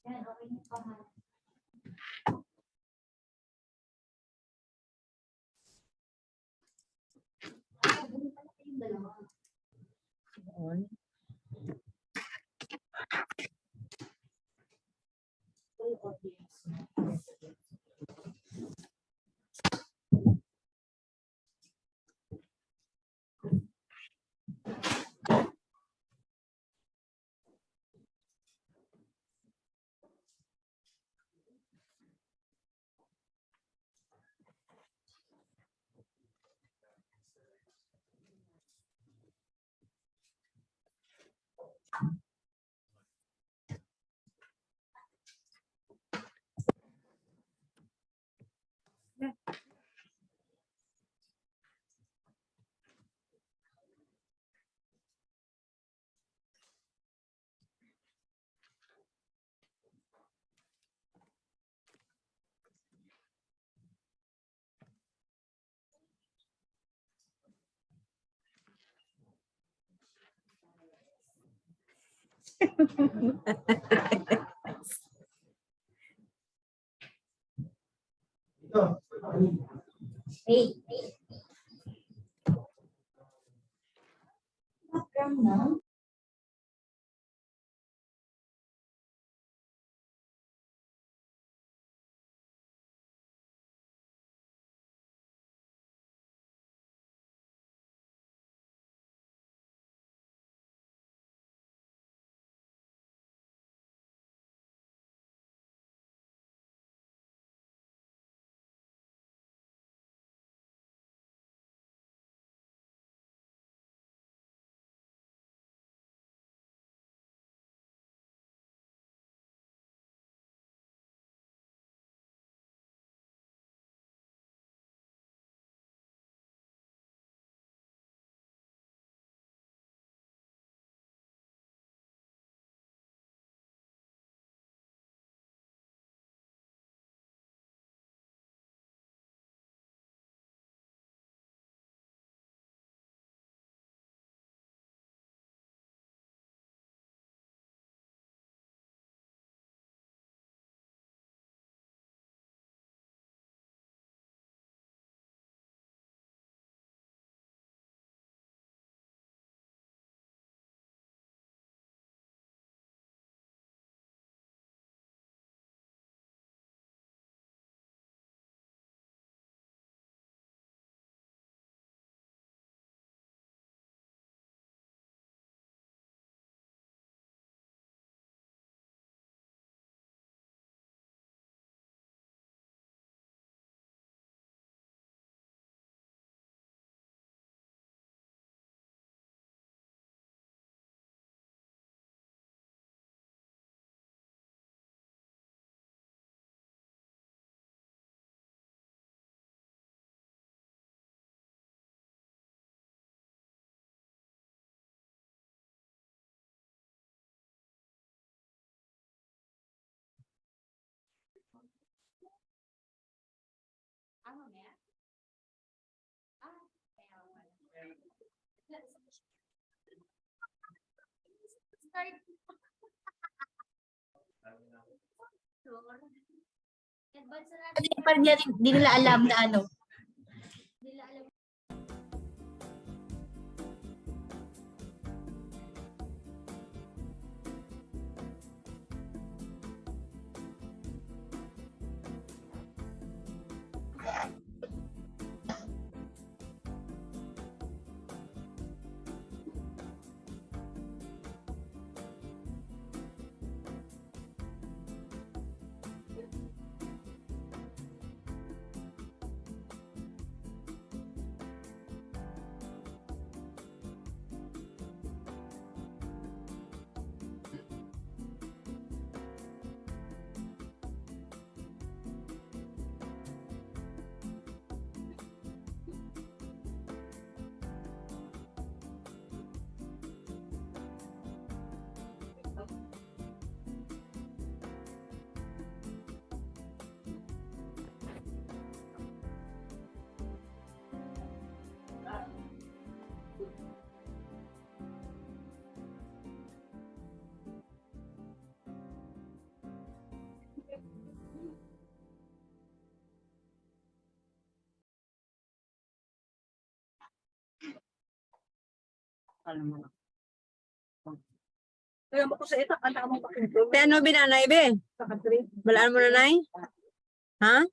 Yan, okay na pa nga. Ganun pala kayong dalawa. On. Full audience. Hey. Background na. Ano na? Start. Advance na natin. Kasi parang di nila alam na ano. Hindi nila alam. Kaya mo ko sa ita, kanta mo pakinggan. Te ano binanay be? Sa country. Balaan mo na nay? Ha?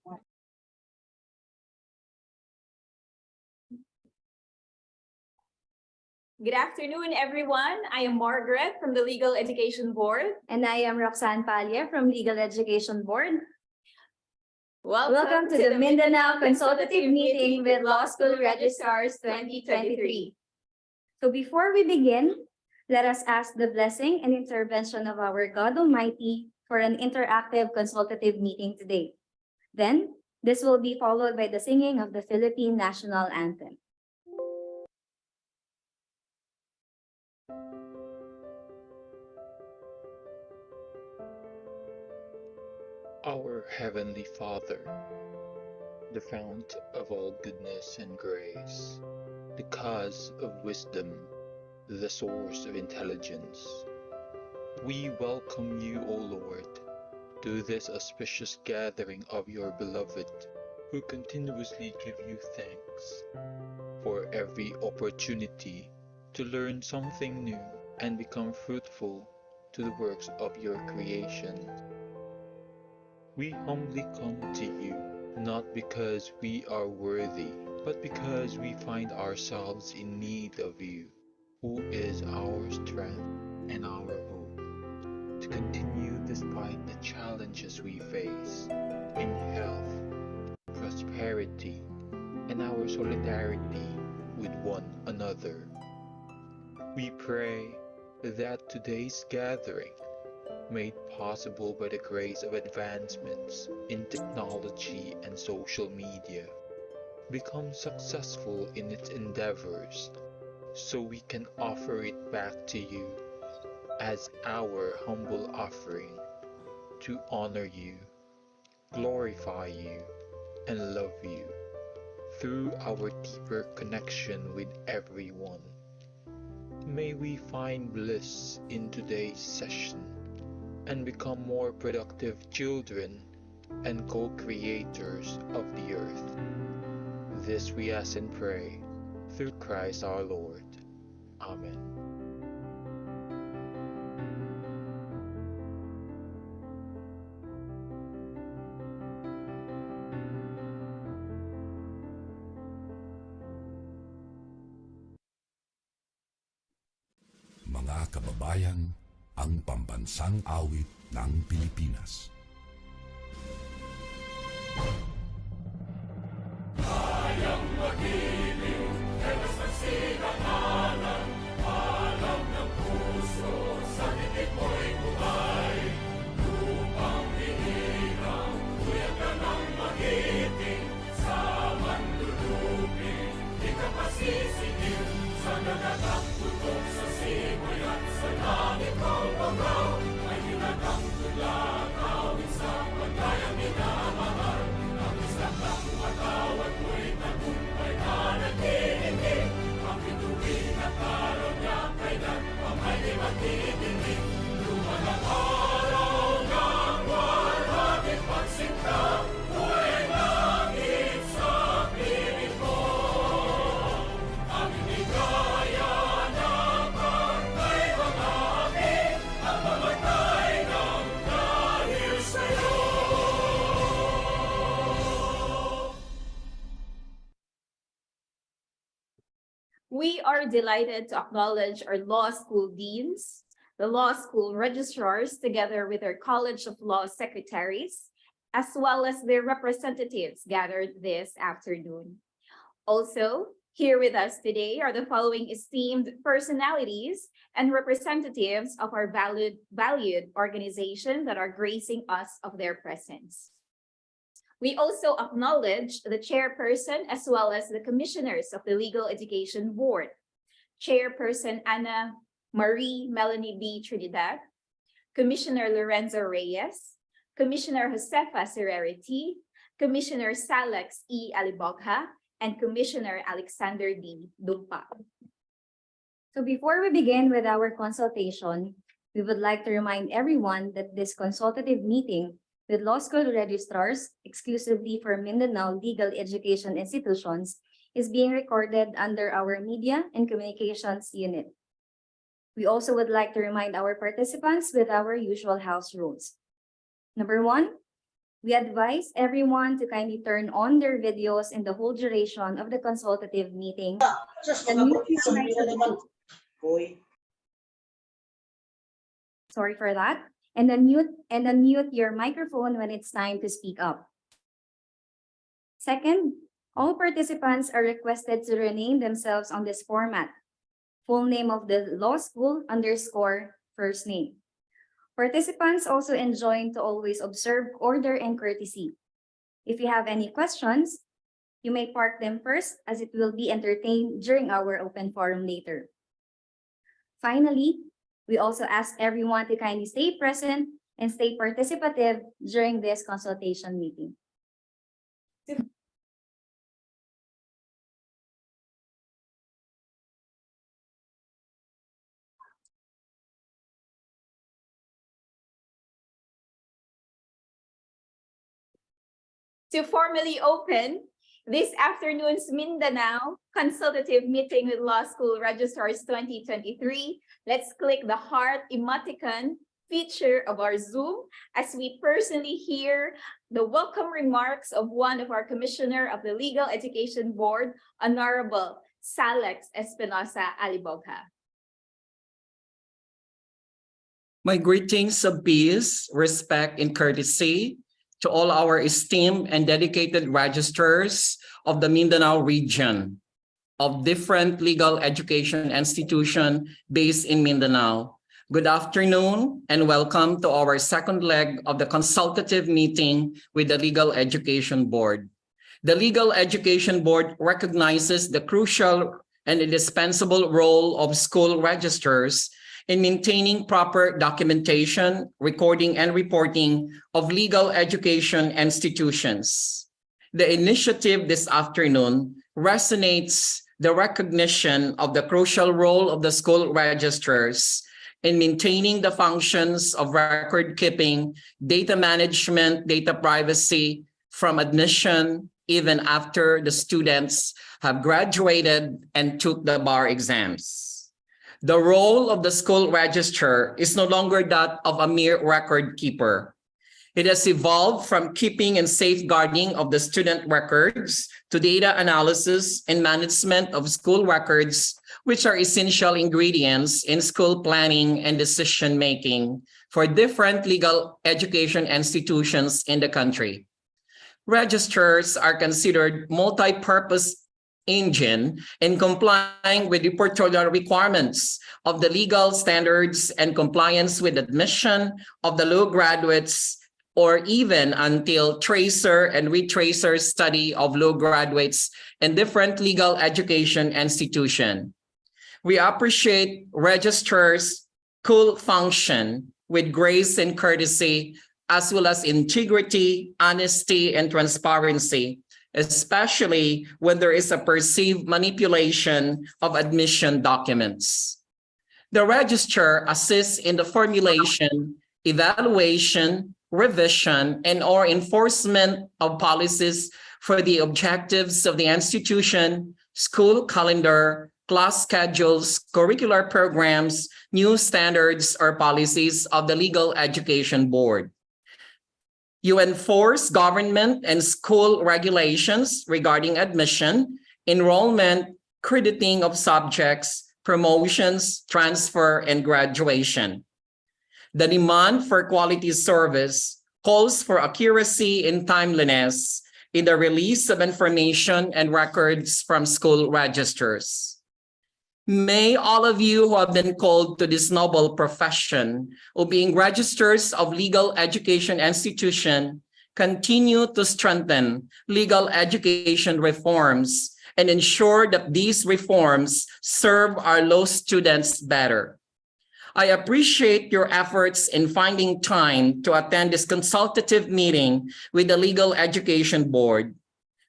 Good afternoon, everyone. I am Margaret from the Legal Education Board. And I am Roxanne Palya from Legal Education Board. Welcome to the Mindanao Consultative Meeting with Law School Registrars 2023. So before we begin, let us ask the blessing and intervention of our God Almighty for an interactive consultative meeting today. Then, this will be followed by the singing of the Philippine National Anthem. Our Heavenly Father, the fount of all goodness and grace, the cause of wisdom, the source of intelligence, we welcome you, O Lord, to this auspicious gathering of your beloved, who continuously give you thanks for every opportunity to learn something new and become fruitful to the works of your creation. We humbly come to you, not because we are worthy, but because we find ourselves in need of you, who is our strength and our hope, to continue despite the challenges we face in health, prosperity, and our solidarity with one another. We pray that today's gathering, made possible by the grace of advancements in technology and social media, become successful in its endeavors, so we can offer it back to you as our humble offering to honor you, glorify you, and love you through our deeper connection with everyone. May we find bliss in today's session and become more productive children and co-creators of the earth. This we ask and pray through Christ our Lord. Amen. Mga kababayan, ang pambansang awit ng Pilipinas. We are delighted to acknowledge our law school deans, the law school registrars, together with our College of Law secretaries, as well as their representatives gathered this afternoon. Also, here with us today are the following esteemed personalities and representatives of our valued organization that are gracing us of their presence. We also acknowledge the chairperson as well as the commissioners of the Legal Education Board. Chairperson Ana Marie Melanie B. Trinidad, Commissioner Lorenzo Reyes, Commissioner Josefa Sererity, Commissioner Salex E. Alibogha, and Commissioner Alexander D. Dumpa. So before we begin with our consultation, we would like to remind everyone that this consultative meeting with law school registrars exclusively for Mindanao legal education institutions is being recorded under our Media and Communications Unit. We also would like to remind our participants with our usual house rules. Number 1, we advise everyone to kindly turn on their videos in the whole duration of the consultative meeting. And mute your mic- Sorry for that. And unmute your microphone when it's time to speak up. Second, all participants are requested to rename themselves on this format. Full name of the law school _ first name. Participants also enjoin to always observe order and courtesy. If you have any questions, you may park them first as it will be entertained during our open forum later. Finally, we also ask everyone to kindly stay present and stay participative during this consultation meeting. To formally open this afternoon's Mindanao Consultative Meeting with Law School Registrars 2023, let's click the heart emoticon feature of our Zoom as we personally hear the welcome remarks of one of our Commissioner of the Legal Education Board, Honorable Salex Espinosa Alibogha. My greetings of peace, respect, and courtesy to all our esteemed and dedicated registrars of the Mindanao region of different legal education institutions based in Mindanao. Good afternoon and welcome to our second leg of the consultative meeting with the Legal Education Board. The Legal Education Board recognizes the crucial and indispensable role of school registrars in maintaining proper documentation, recording, and reporting of legal education institutions. The initiative this afternoon resonates the recognition of the crucial role of the school registrars in maintaining the functions of record keeping, data management, data privacy from admission, even after the students have graduated and took the bar exams. The role of the school registrar is no longer that of a mere record keeper. It has evolved from keeping and safeguarding of the student records to data analysis and management of school records, which are essential ingredients in school planning and decision-making for different legal education institutions in the country. Registrars are considered multi-purpose engine in complying with reportorial requirements of the legal standards and compliance with admission of the law graduates, or even until tracer and retracer study of law graduates in different legal education institution. We appreciate registrars' cool function with grace and courtesy, as well as integrity, honesty, and transparency, especially when there is a perceived manipulation of admission documents. The registrar assists in the formulation, evaluation, revision, and/or enforcement of policies for the objectives of the institution, school calendar, class schedules, curricular programs, new standards, or policies of the Legal Education Board. You enforce government and school regulations regarding admission, enrollment, crediting of subjects, promotions, transfer, and graduation. The demand for quality service calls for accuracy and timeliness in the release of information and records from school registers. May all of you who have been called to this noble profession of being registrars of legal education institution continue to strengthen legal education reforms and ensure that these reforms serve our law students better. I appreciate your efforts in finding time to attend this consultative meeting with the Legal Education Board.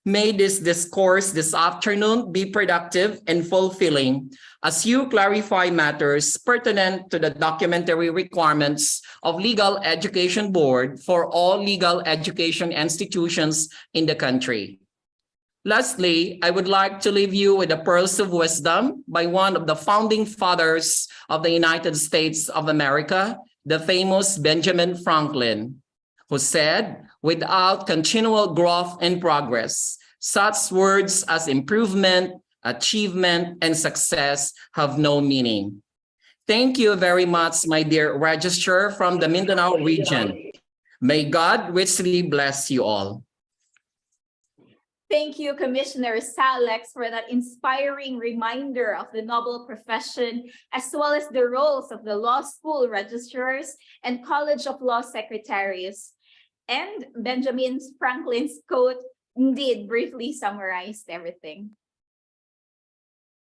May this discourse this afternoon be productive and fulfilling as you clarify matters pertinent to the documentary requirements of Legal Education Board for all legal education institutions in the country. Lastly, I would like to leave you with the pearls of wisdom by one of the founding fathers of the United States of America, the famous Benjamin Franklin, who said, "Without continual growth and progress, such words as improvement, achievement, and success have no meaning." Thank you very much, my dear Registrar from the Mindanao region. May God richly bless you all. Thank you, Commissioner Salex, for that inspiring reminder of the noble profession, as well as the roles of the law school registrars and College of Law secretaries. And Benjamin Franklin's quote indeed briefly summarized everything.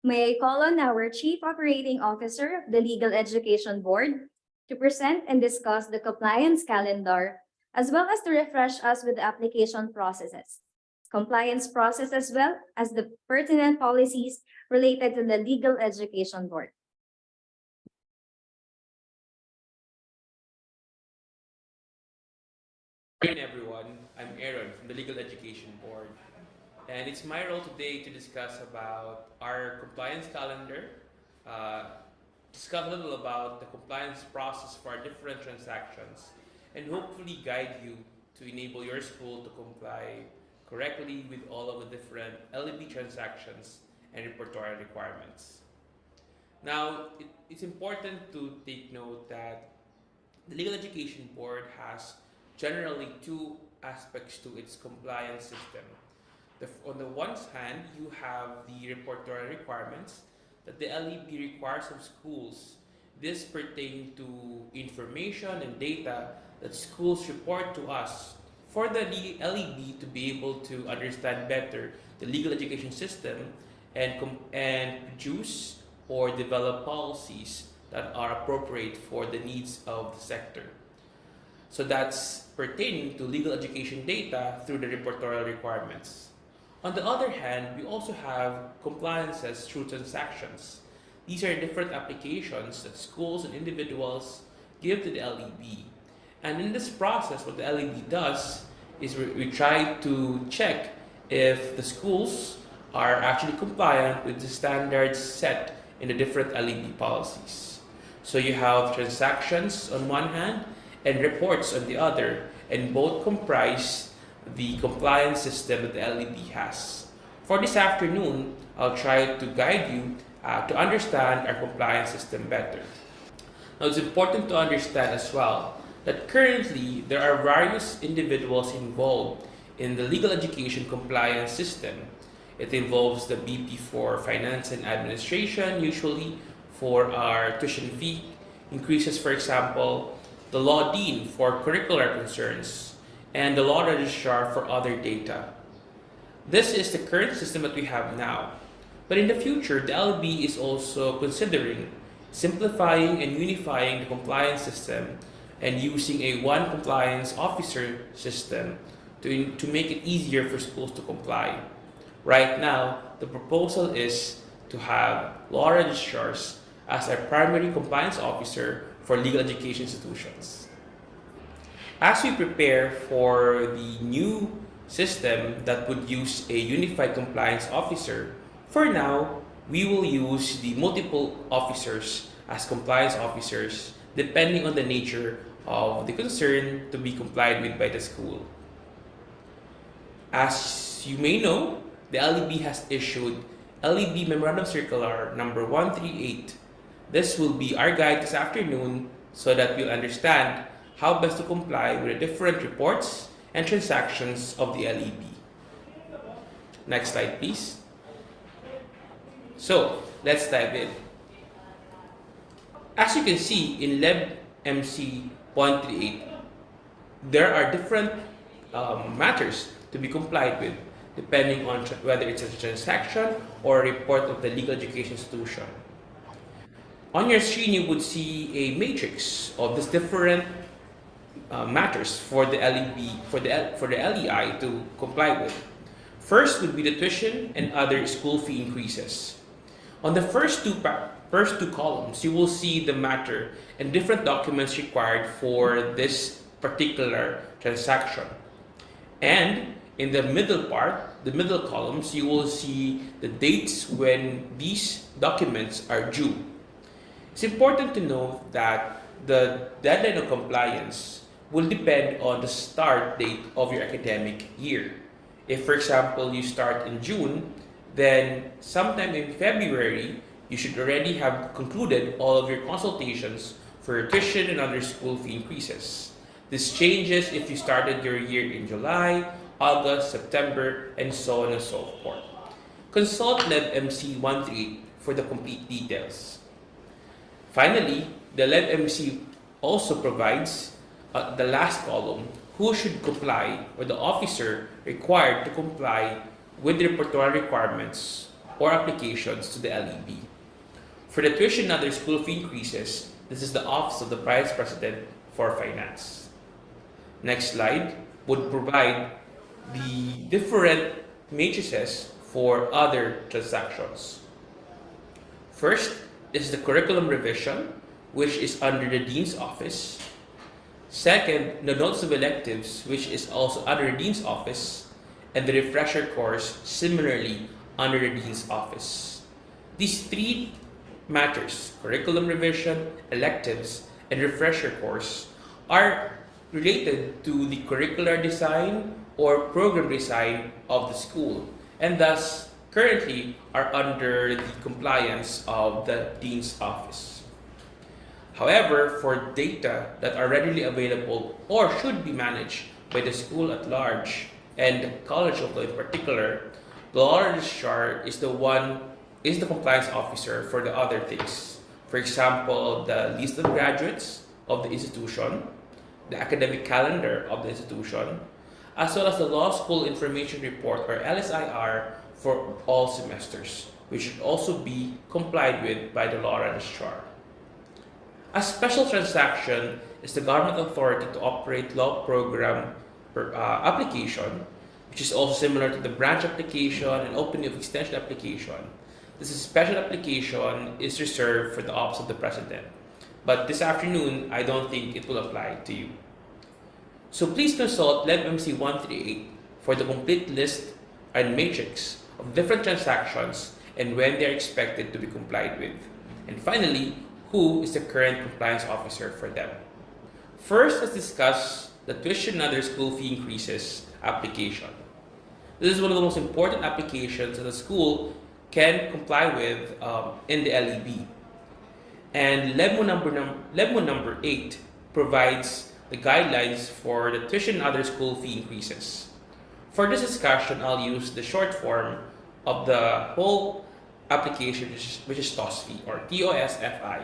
May I call on our Chief Operating Officer of the Legal Education Board to present and discuss the compliance calendar, as well as to refresh us with the application processes, compliance process, as well as the pertinent policies related to the Legal Education Board. Good morning, everyone. I'm Aaron from the Legal Education Board, and it's my role today to discuss about our compliance calendar, discuss a little about the compliance process for our different transactions, and hopefully guide you to enable your school to comply correctly with all of the different LEB transactions and repertoire requirements. Now, it's important to take note that the Legal Education Board has generally two aspects to its compliance system. On the one hand, you have the repertoire requirements that the LEB requires of schools. This pertain to information and data that schools report to us for the LEB to be able to understand better the legal education system and produce or develop policies that are appropriate for the needs of the sector. So that's pertaining to legal education data through the repertorial requirements. On the other hand, we also have compliances through transactions. These are different applications that schools and individuals give to the LEB. And in this process, what the LEB does is we try to check if the schools are actually compliant with the standards set in the different LEB policies. So you have transactions on one hand and reports on the other, and both comprise the compliance system that the LEB has. For this afternoon, I'll try to guide you to understand our compliance system better. Now, it's important to understand as well that currently there are various individuals involved in the legal education compliance system. It involves the BP for finance and administration, usually for our tuition fee increases, for example, the law dean for curricular concerns, and the law registrar for other data. This is the current system that we have now. But in the future, the LEB is also considering simplifying and unifying the compliance system and using a one compliance officer system to make it easier for schools to comply. Right now, the proposal is to have law registrars as a primary compliance officer for legal education institutions. As we prepare for the new system that would use a unified compliance officer, for now, we will use the multiple officers as compliance officers depending on the nature of the concern to be complied with by the school. As you may know, the LEB has issued LEB Memorandum Circular number 138. This will be our guide this afternoon so that we'll understand how best to comply with the different reports and transactions of the LEB. Next slide, please. So, let's dive in. As you can see in LEB MC 138, there are different matters to be complied with depending on whether it's a transaction or a report of the legal education institution. On your screen, you would see a matrix of these different matters for the LEB, for the LEI to comply with. First would be the tuition and other school fee increases. On the first two columns, you will see the matter and different documents required for this particular transaction. And in the middle part, the middle columns, you will see the dates when these documents are due. It's important to note that the deadline of compliance will depend on the start date of your academic year. If, for example, you start in June, then sometime in February, you should already have concluded all of your consultations for your tuition and other school fee increases. This changes if you started your year in July, August, September, and so on and so forth. Consult LEB-MC 138 for the complete details. Finally, the LEB-MC also provides the last column, who should comply, or the officer required to comply with the repertoire requirements or applications to the LEB. For the tuition and other school fee increases, this is the Office of the Vice President for Finance. Next slide would provide the different matrices for other transactions. First is the curriculum revision, which is under the Dean's Office. Second, the notes of electives, which is also under the Dean's Office, and the refresher course, similarly under the Dean's Office. These three matters, curriculum revision, electives, and refresher course, are related to the curricular design or program design of the school, and thus currently are under the compliance of the Dean's Office. However, for data that are readily available or should be managed by the school at large and the College of Law in particular, the law registrar is the compliance officer for the other things. For example, the list of graduates of the institution, the academic calendar of the institution, as well as the Law School Information Report or LSIR for all semesters, which should also be complied with by the law registrar. A special transaction is the government authority to operate law program application, which is also similar to the branch application and opening of extension application. This special application is reserved for the Office of the President. But this afternoon, I don't think it will apply to you. So please consult LEB-MC 138 for the complete list and matrix of different transactions and when they are expected to be complied with. And finally, who is the current compliance officer for them. First, let's discuss the tuition and other school fee increases application. This is one of the most important applications that a school can comply with in the LEB. And LEBMO number 8 provides the guidelines for the tuition and other school fee increases. For this discussion, I'll use the short form of the whole application, which is TOSFI or TOSFI,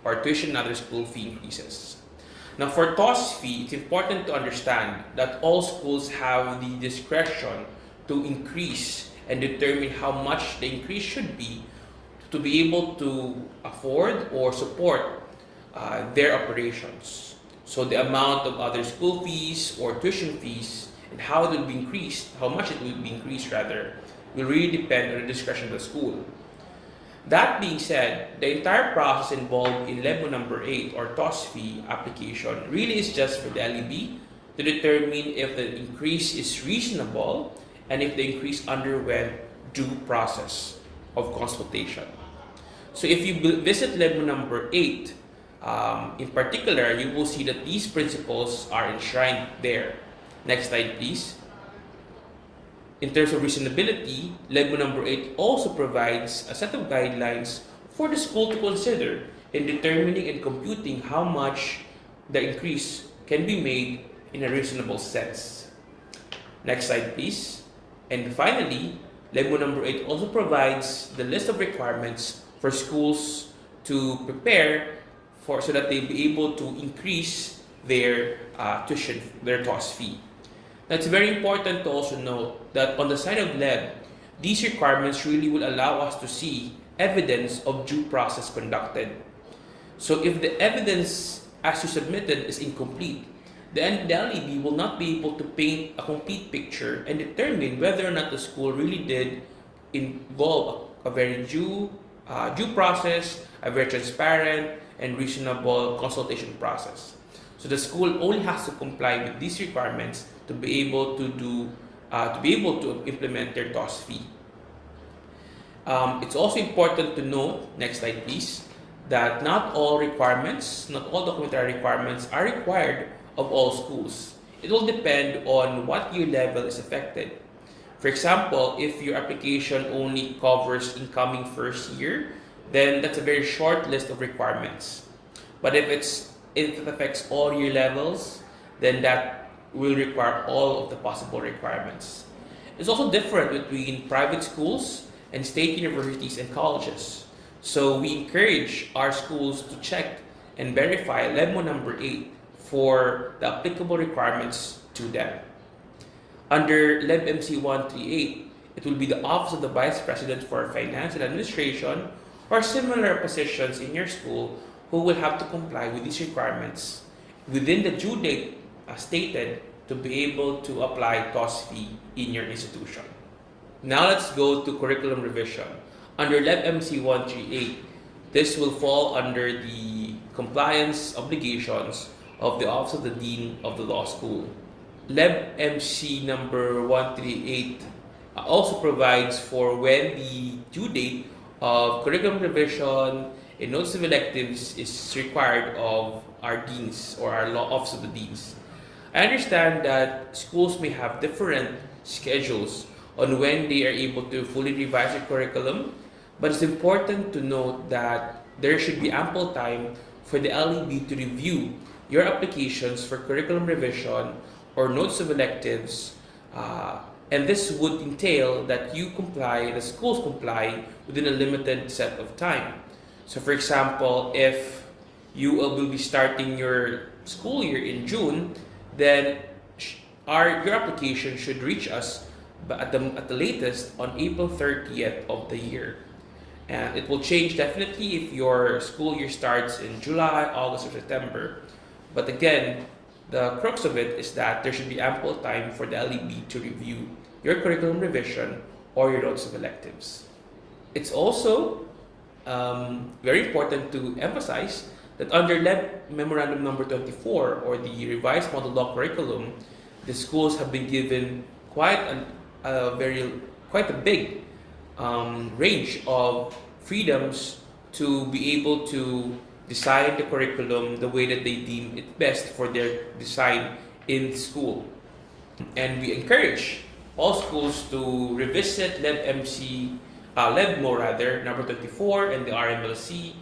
or tuition and other school fee increases. Now for TOSFI, it's important to understand that all schools have the discretion to increase and determine how much the increase should be to be able to afford or support their operations. So the amount of other school fees or tuition fees and how it will be increased, how much it will be increased rather, will really depend on the discretion of the school. That being said, the entire process involved in LEBMO number 8 or TOSFI application really is just for the LEB to determine if the increase is reasonable and if the increase underwent due process of consultation. So if you visit LEBMO number 8, in particular, you will see that these principles are enshrined there. Next slide, please. In terms of reasonability, LEBMO number 8 also provides a set of guidelines for the school to consider in determining and computing how much the increase can be made in a reasonable sense. Next slide, please. And finally, LEBMO number 8 also provides the list of requirements for schools to prepare for so that they'll be able to increase their tuition, their TOS fee. Now, it's very important to also note that on the side of LEB, these requirements really will allow us to see evidence of due process conducted. So if the evidence as you submitted is incomplete, then the LEB will not be able to paint a complete picture and determine whether or not the school really did involve a very due process, a very transparent and reasonable consultation process. So the school only has to comply with these requirements to be able to do to be able to implement their TOS fee. It's also important to note, next slide please, that not all documentary requirements are required of all schools. It will depend on what year level is affected. For example, if your application only covers incoming first year, then that's a very short list of requirements. But if it affects all year levels, then that will require all of the possible requirements. It's also different between private schools and state universities and colleges. So we encourage our schools to check and verify LEMO number 8 for the applicable requirements to them. Under LEB-MC 138, it will be the Office of the Vice President for Finance and Administration or similar positions in your school who will have to comply with these requirements within the due date stated to be able to apply TOS fee in your institution. Now let's go to curriculum revision. Under LEB-MC 138, this will fall under the compliance obligations of the Office of the Dean of the Law School. LEB-MC number 138 also provides for when the due date of curriculum revision and notes of electives is required of our deans or our law office of the deans. I understand that schools may have different schedules on when they are able to fully revise their curriculum, but it's important to note that there should be ample time for the LEB to review your applications for curriculum revision or notes of electives, and this would entail that the schools comply within a limited set of time. So for example, if you will be starting your school year in June, then your application should reach us at the latest on April 30th of the year. And it will change definitely if your school year starts in July, August, or September. But again, the crux of it is that there should be ample time for the LEB to review your curriculum revision or your notes of electives. It's also very important to emphasize that under LEB Memorandum Number 24 or the Revised Model Law Curriculum, the schools have been given quite a big range of freedoms to be able to design the curriculum the way that they deem it best for their design in school. And we encourage all schools to revisit LEBMO number 24 and the RMLC.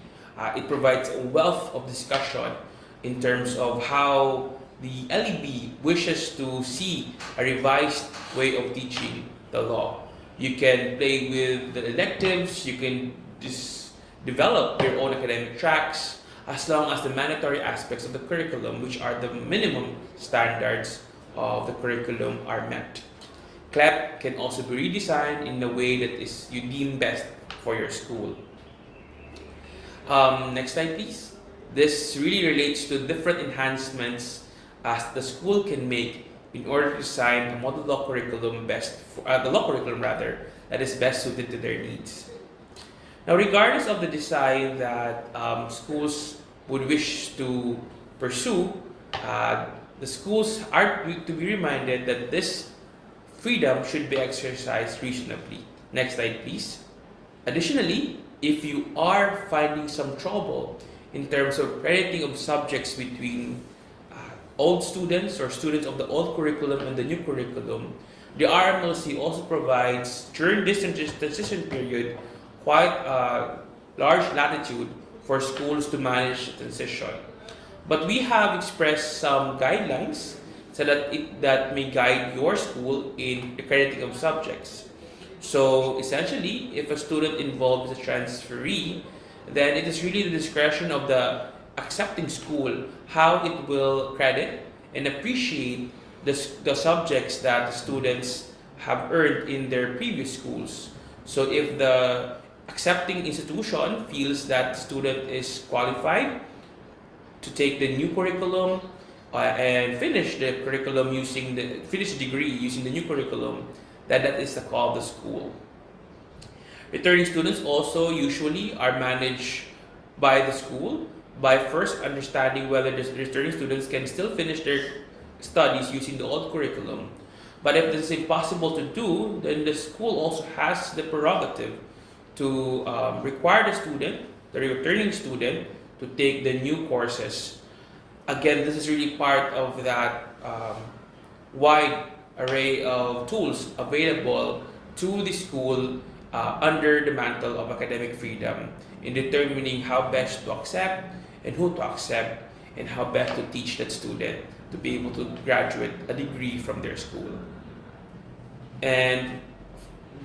It provides a wealth of discussion in terms of how the LEB wishes to see a revised way of teaching the law. You can play with the electives, you can develop your own academic tracks, as long as the mandatory aspects of the curriculum, which are the minimum standards of the curriculum, are met. CLEP can also be redesigned in the way that you deem best for your school. Next slide, please. This really relates to different enhancements as the school can make in order to design a model law curriculum that is best suited to their needs. Now, regardless of the design that schools would wish to pursue, the schools are to be reminded that this freedom should be exercised reasonably. Next slide, please. Additionally, if you are finding some trouble in terms of crediting of subjects between old students or students of the old curriculum and the new curriculum, the RMLC also provides, during this transition period, quite a large latitude for schools to manage the transition. But we have expressed some guidelines so that may guide your school in the crediting of subjects. So essentially, if a student involved is a transferee, then it is really the discretion of the accepting school how it will credit and appreciate the subjects that the students have earned in their previous schools. So if the accepting institution feels that the student is qualified to take the new curriculum and finish the degree using the new curriculum, that is the call of the school. Returning students also usually are managed by the school by first understanding whether the returning students can still finish their studies using the old curriculum. But if this is impossible to do, then the school also has the prerogative to require the student, the returning student, to take the new courses. Again, this is really part of that wide array of tools available to the school under the mantle of academic freedom in determining how best to accept and who to accept and how best to teach that student to be able to graduate a degree from their school. And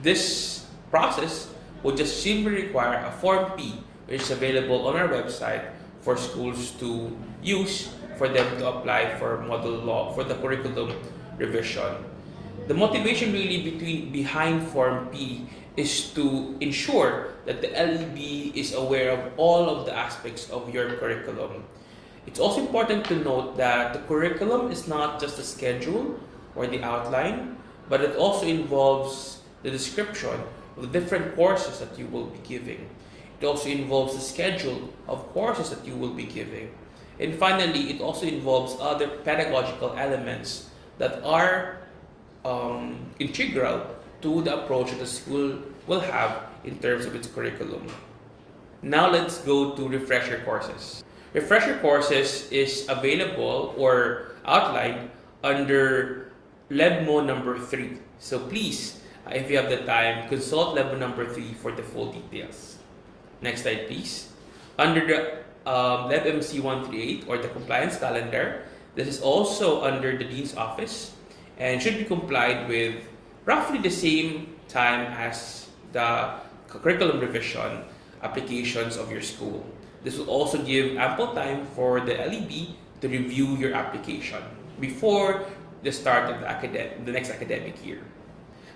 this process will just simply require a Form P, which is available on our website for schools to use for them to apply for model law, for the curriculum revision. The motivation really behind Form P is to ensure that the LEB is aware of all of the aspects of your curriculum. It's also important to note that the curriculum is not just a schedule or the outline, but it also involves the description of the different courses that you will be giving. It also involves the schedule of courses that you will be giving. And finally, it also involves other pedagogical elements that are integral to the approach that the school will have in terms of its curriculum. Now let's go to refresher courses. Refresher courses is available or outlined under LEBMO number 3. So please, if you have the time, consult LEBMO number 3 for the full details. Next slide, please. Under the LEBMC 138 or the compliance calendar, this is also under the Dean's Office and should be complied with roughly the same time as the curriculum revision applications of your school. This will also give ample time for the LEB to review your application before the start of the next academic year.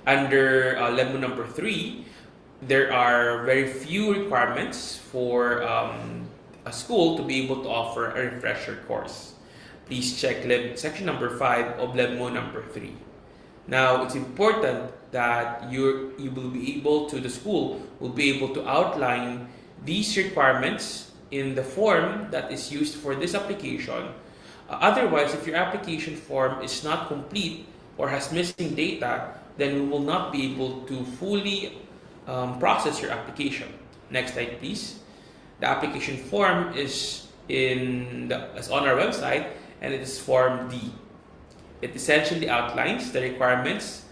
Under LEBMO number 3, there are very few requirements for a school to be able to offer a refresher course. Please check section number 5 of LEBMO number 3. Now, it's important that the school will be able to outline these requirements in the form that is used for this application. Otherwise, if your application form is not complete or has missing data, then we will not be able to fully process your application. Next slide, please. The application form is on our website, and it is Form D. It essentially outlines the requirements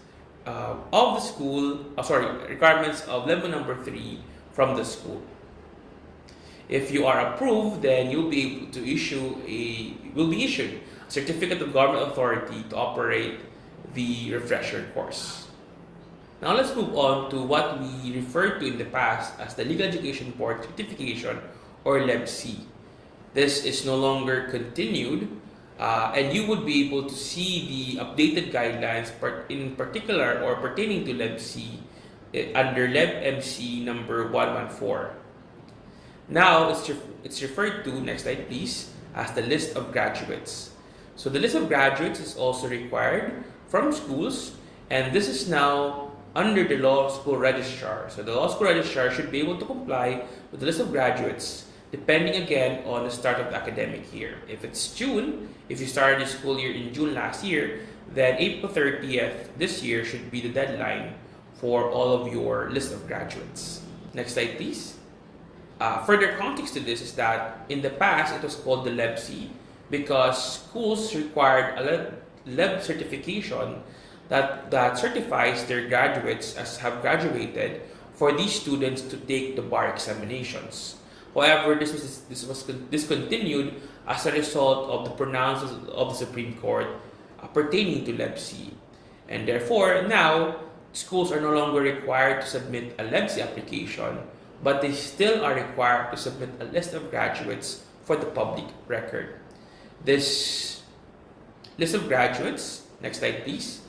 requirements of LEBMO number 3 from the school. If you are approved, then you'll be able to will be issued a certificate of government authority to operate the refresher course. Now let's move on to what we referred to in the past as the Legal Education Board Certification or LEBC. This is no longer continued, and you would be able to see the updated guidelines in particular or pertaining to LEBC under LEBMC number 114. Now it's referred to, next slide please, as the list of graduates. So the list of graduates is also required from schools, and this is now under the law school registrar. So the law school registrar should be able to comply with the list of graduates depending again on the start of the academic year. If it's June, if you started the school year in June last year, then April 30th this year should be the deadline for all of your list of graduates. Next slide please. Further context to this is that in the past it was called the LEBC because schools required a LEB certification that certifies their graduates as have graduated for these students to take the bar examinations. However, this was discontinued as a result of the pronouncements of the Supreme Court pertaining to LEBC. And therefore, now, schools are no longer required to submit a LEBC application, but they still are required to submit a list of graduates for the public record. This list of graduates, next slide please,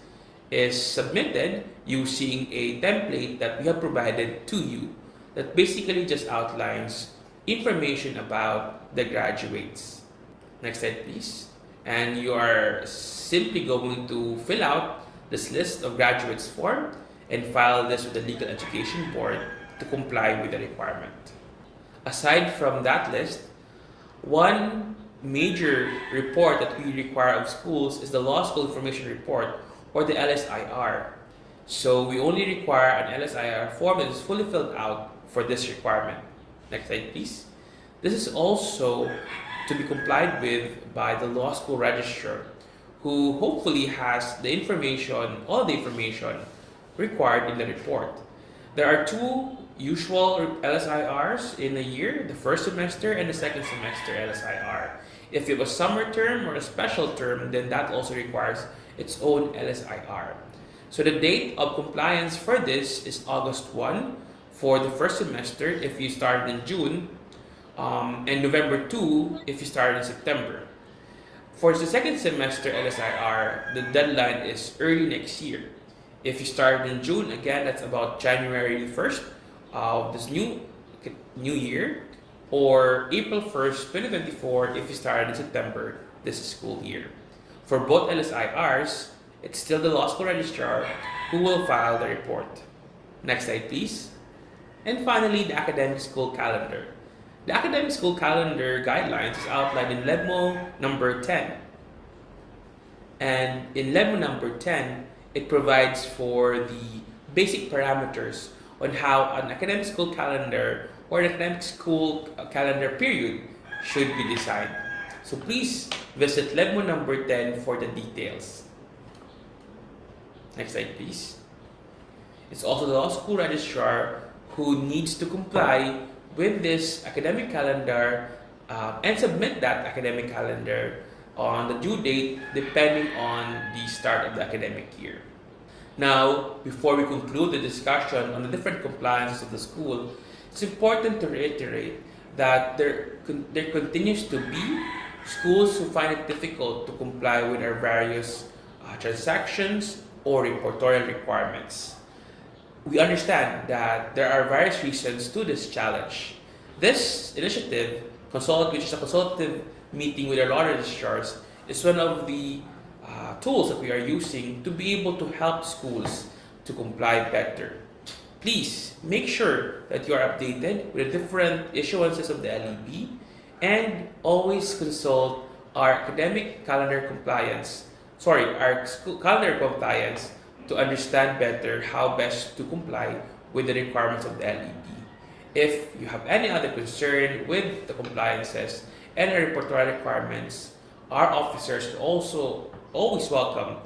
is submitted using a template that we have provided to you that basically just outlines information about the graduates. Next slide please. And you are simply going to fill out this list of graduates form and file this with the Legal Education Board to comply with the requirement. Aside from that list, one major report that we require of schools is the Law School Information Report or the LSIR. So we only require an LSIR form that is fully filled out for this requirement. Next slide, please. This is also to be complied with by the law school registrar, who hopefully has the information, all the information required in the report. There are two usual LSIRs in a year, the first semester and the second semester LSIR. If you have a summer term or a special term, then that also requires its own LSIR. So the date of compliance for this is August 1 for the first semester if you started in June, and November 2 if you started in September. For the second semester LSIR, the deadline is early next year. If you started in June, again, that's about January 1st of this new year, or April 1st, 2024 if you started in September this school year. For both LSIRs, it's still the law school registrar who will file the report. Next slide, please. And finally, the academic school calendar. The academic school calendar guidelines is outlined in LEBMO number 10. And in LEBMO number 10, it provides for the basic parameters on how an academic school calendar or an academic school calendar period should be designed. So please visit LEBMO number 10 for the details. Next slide, please. It's also the law school registrar who needs to comply with this academic calendar and submit that academic calendar on the due date depending on the start of the academic year. Now, before we conclude the discussion on the different compliances of the school, it's important to reiterate that there continues to be schools who find it difficult to comply with our various transactions or reportorial requirements. We understand that there are various reasons to this challenge. This initiative, which is a consultative meeting with our law registrars, is one of the tools that we are using to be able to help schools to comply better. Please make sure that you are updated with the different issuances of the LEB and always consult our academic calendar compliance, our school calendar compliance to understand better how best to comply with the requirements of the LEB. If you have any other concern with the compliances and the reportorial requirements, our officers also always welcome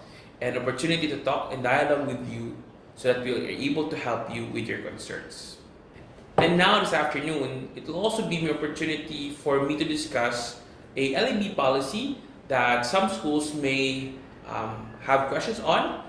an opportunity to talk and dialogue with you so that we are able to help you with your concerns. And now this afternoon, it will also be an opportunity for me to discuss a LEB policy that some schools may have questions on,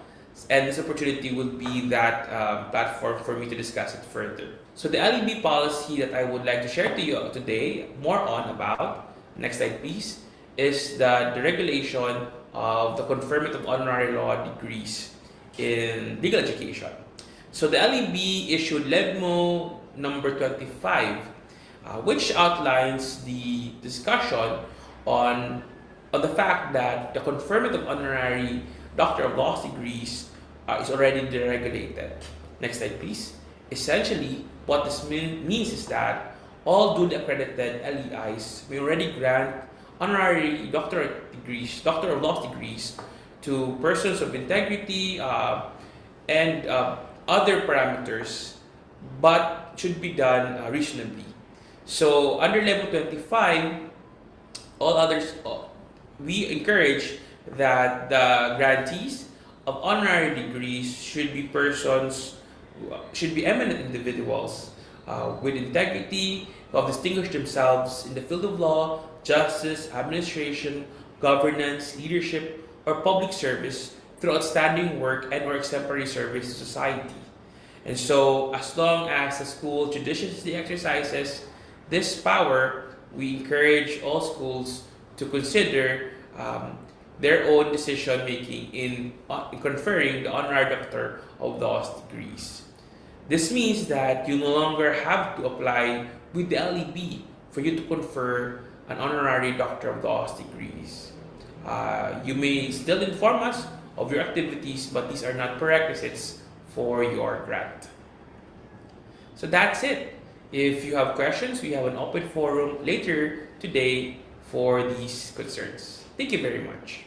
and this opportunity will be that platform for me to discuss it further. So the LEB policy that I would like to share to you today more on about, next slide please, is the regulation of the conferment of honorary law degrees in legal education. So the LEB issued LEBMO number 25, which outlines the discussion on the fact that the conferment of honorary Doctor of Laws degrees is already deregulated. Next slide, please. Essentially, what this means is that all duly accredited LEIs may already grant honorary Doctor of Laws degrees to persons of integrity and other parameters, but should be done reasonably. So under level 25, all others, we encourage that the grantees of honorary degrees should be eminent individuals with integrity, who have distinguished themselves in the field of law, justice, administration, governance, leadership, or public service through outstanding work and or exemplary service to society. And so, as long as the school judiciously exercises this power, we encourage all schools to consider their own decision making in conferring the honorary Doctor of Laws degrees. This means that you no longer have to apply with the LEB for you to confer an honorary Doctor of Laws degrees. You may still inform us of your activities, but these are not prerequisites for your grant. So that's it. If you have questions, we have an open forum later today for these concerns. Thank you very much.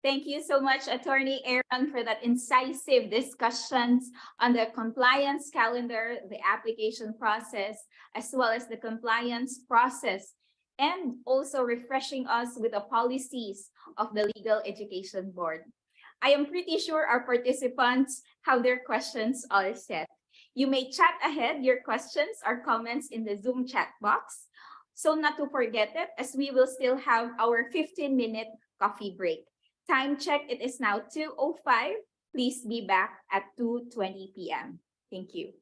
Thank you so much, Attorney Aaron, for that incisive discussions on the compliance calendar, the application process, as well as the compliance process, and also refreshing us with the policies of the Legal Education Board. I am pretty sure our participants have their questions all set. You may chat ahead your questions or comments in the Zoom chat box. So not to forget it, as we will still have our 15-minute coffee break. Time check, it is now 2:05. Please be back at 2:20 p.m. Thank you.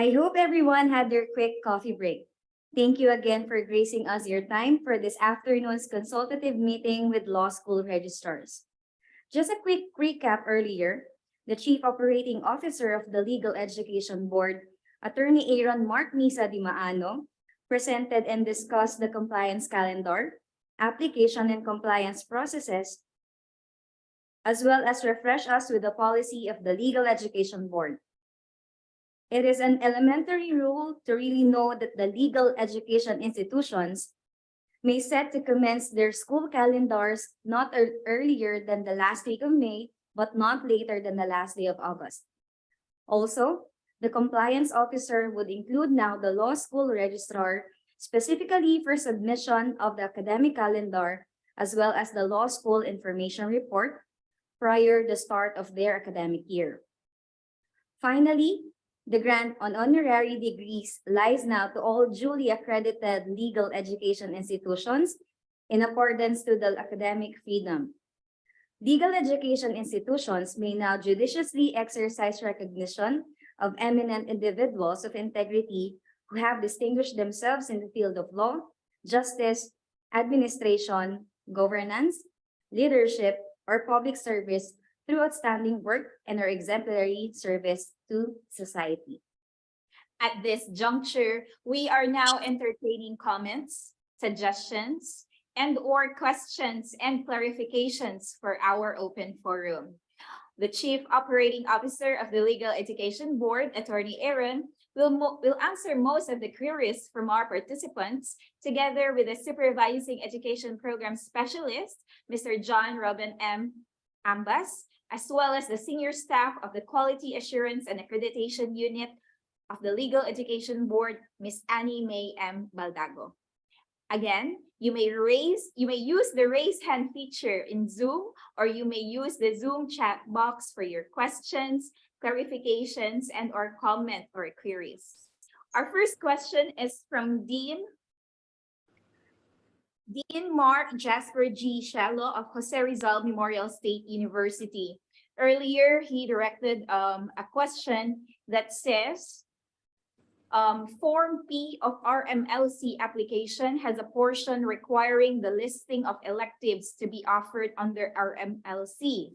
I hope everyone had their quick coffee break. Thank you again for gracing us your time for this afternoon's consultative meeting with law school registrars. Just a quick recap earlier, the Chief Operating Officer of the Legal Education Board, Attorney Aaron Mark Misa Di Maano, presented and discussed the compliance calendar, application and compliance processes, as well as refresh us with the policy of the Legal Education Board. It is an elementary rule to really know that the legal education institutions may set to commence their school calendars not earlier than the last week of May, but not later than the last day of August. Also, the compliance officer would include now the law school registrar specifically for submission of the academic calendar as well as the law school information report prior the start of their academic year. Finally, the grant on honorary degrees lies now to all duly accredited legal education institutions in accordance to the academic freedom. Legal education institutions may now judiciously exercise recognition of eminent individuals of integrity who have distinguished themselves in the field of law, justice, administration, governance, leadership, or public service through outstanding work and or exemplary service to society. At this juncture, we are now entertaining comments, suggestions, and/or questions and clarifications for our open forum. The Chief Operating Officer of the Legal Education Board, Attorney Aaron, will answer most of the queries from our participants, together with the Supervising Education Program Specialist, Mr. John Robin M. Ambas, as well as the senior staff of the Quality Assurance and Accreditation Unit of the Legal Education Board, Ms. Annie May M. Baldago. Again, you may use the raise hand feature in Zoom, or you may use the Zoom chat box for your questions, clarifications, and or comment or queries. Our first question is from Dean Mark Jasper G. Shallow of Jose Rizal Memorial State University. Earlier, he directed a question that says, Form P of RMLC application has a portion requiring the listing of electives to be offered under RMLC.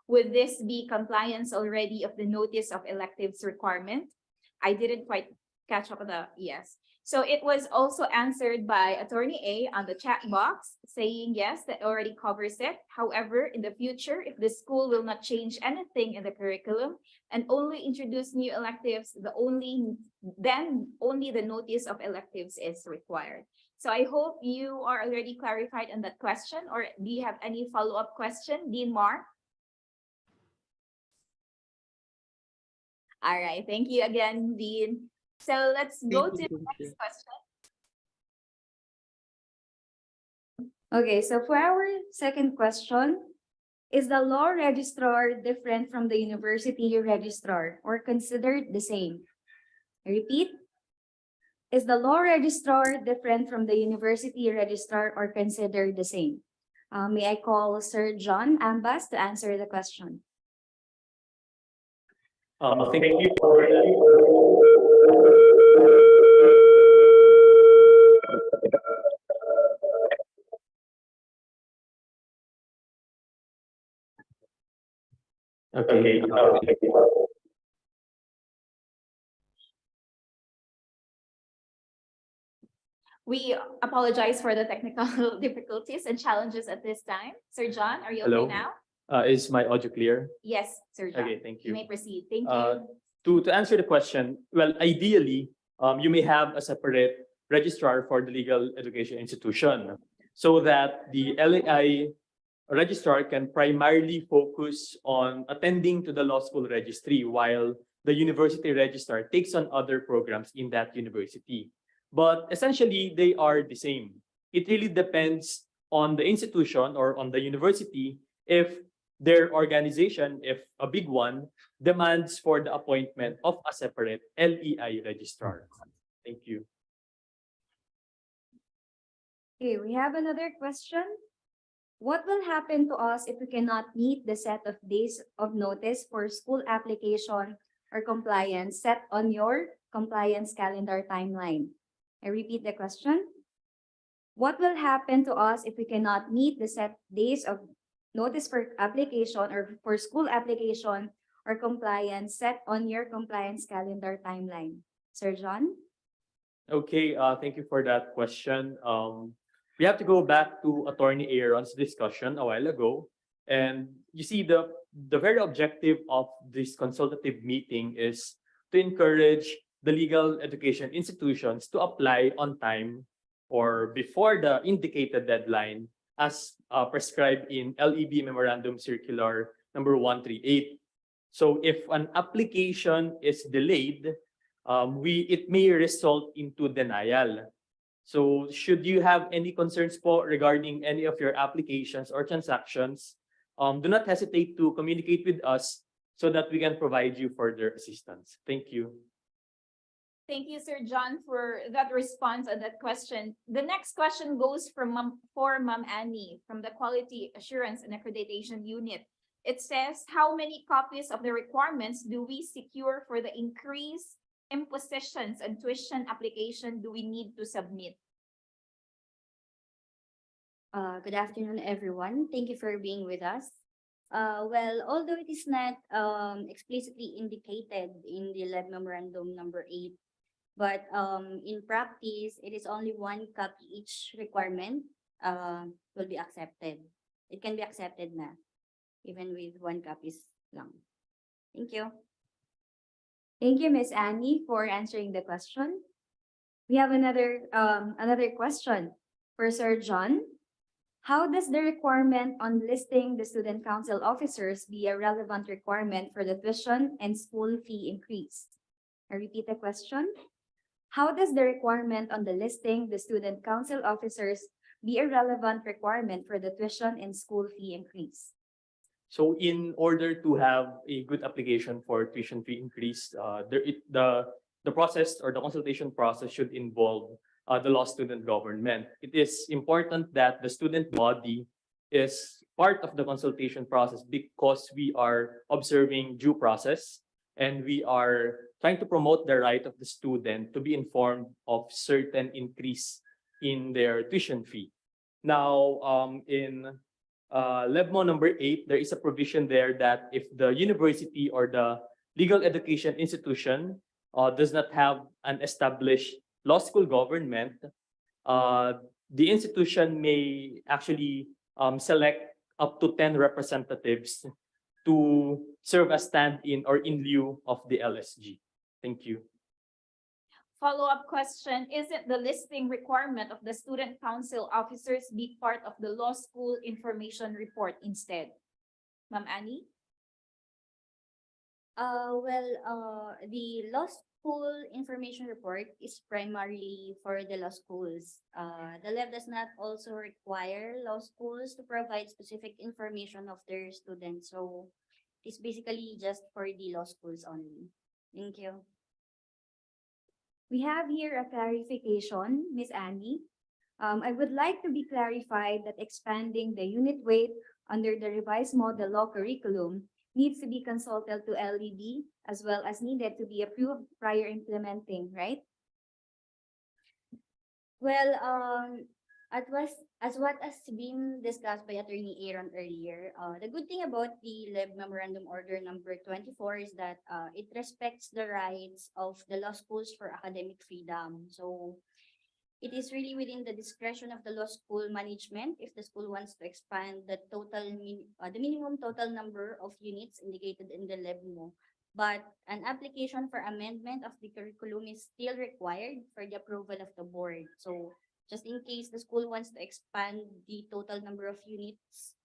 Would this be compliance already of the notice of electives requirement? I didn't quite catch up on the yes. So it was also answered by Attorney A on the chat box saying yes, that already covers it. However, in the future, if the school will not change anything in the curriculum and only introduce new electives, then only the notice of electives is required. So I hope you are already clarified on that question, or do you have any follow-up question, Dean Mark? All right, thank you again, Dean. So let's go to the next question. Okay, so for our second question, is the law registrar different from the university registrar or considered the same? I repeat, is the law registrar different from the university registrar or considered the same? May I call Sir John Ambas to answer the question? Thank you for okay. We apologize for the technical difficulties and challenges at this time. Sir John, are you okay Hello. now? Is my audio clear? Yes, Sir John. Okay, thank You you. may proceed. Thank you. To answer the question, well, ideally, you may have a separate registrar for the legal education institution so that the LAI registrar can primarily focus on attending to the law school registry while the university registrar takes on other programs in that university. But essentially, they are the same. It really depends on the institution or on the university if their organization, if a big one, demands for the appointment of a separate LEI registrar. Thank you. Okay, we have another question. What will happen to us if we cannot meet the set of days of notice for school application or compliance set on your compliance calendar timeline. I repeat the question. What will happen to us if we cannot meet the set days of notice for application or for school application or compliance set on your compliance calendar timeline? Sir John? Okay, thank you for that question. We have to go back to Attorney Aaron's discussion a while ago. And you see the very objective of this consultative meeting is to encourage the legal education institutions to apply on time or before the indicated deadline as prescribed in LEB Memorandum Circular number 138. So if an application is delayed, it may result into denial. So should you have any concerns po regarding any of your applications or transactions, do not hesitate to communicate with us so that we can provide you further assistance. Thank you. Thank you, Sir John, for that response on that question. The next question goes from Ma'am Annie from the Quality Assurance and Accreditation Unit. It says, how many copies of the requirements do we secure for the increased impositions and tuition application do we need to submit? Good afternoon, everyone. Thank you for being with us. Well, although it is not explicitly indicated in the LEB Memorandum number 8, but in practice, it is only 1 copy each requirement will be accepted. It can be accepted na, even with 1 copies lang. Thank you. Thank you, Ms. Annie, for answering the question. We have another question for Sir John. How does the requirement on listing the student council officers be a relevant requirement for the tuition and school fee increase? I repeat the question. How does the requirement on the listing the student council officers be a relevant requirement for the tuition and school fee increase? So in order to have a good application for tuition fee increase, the process or the consultation process should involve the law student government. It is important that the student body is part of the consultation process because we are observing due process and we are trying to promote the right of the student to be informed of certain increase in their tuition fee. Now, in LEBMO number 8, there is a provision there that if the university or the legal education institution does not have an established law school government, the institution may actually select up to 10 representatives to serve as stand-in or in lieu of the LSG. Thank you. Follow-up question, isn't the listing requirement of the student council officers be part of the law school information report instead? Ma'am Annie? The law school information report is primarily for the law schools. The LEB does not also require law schools to provide specific information of their students. So it's basically just for the law schools only. Thank you. We have here a clarification, Ms. Annie. I would like to be clarified that expanding the unit weight under the revised model law curriculum needs to be consulted to LEB as well as needed to be approved prior implementing, right? Well, as what has been discussed by Attorney Aaron earlier, the good thing about the LEB Memorandum Order number 24 is that it respects the rights of the law schools for academic freedom. So it is really within the discretion of the law school management if the school wants to expand the the minimum total number of units indicated in the LEBMO. But an application for amendment of the curriculum is still required for the approval of the board. So just in case the school wants to expand the total number of units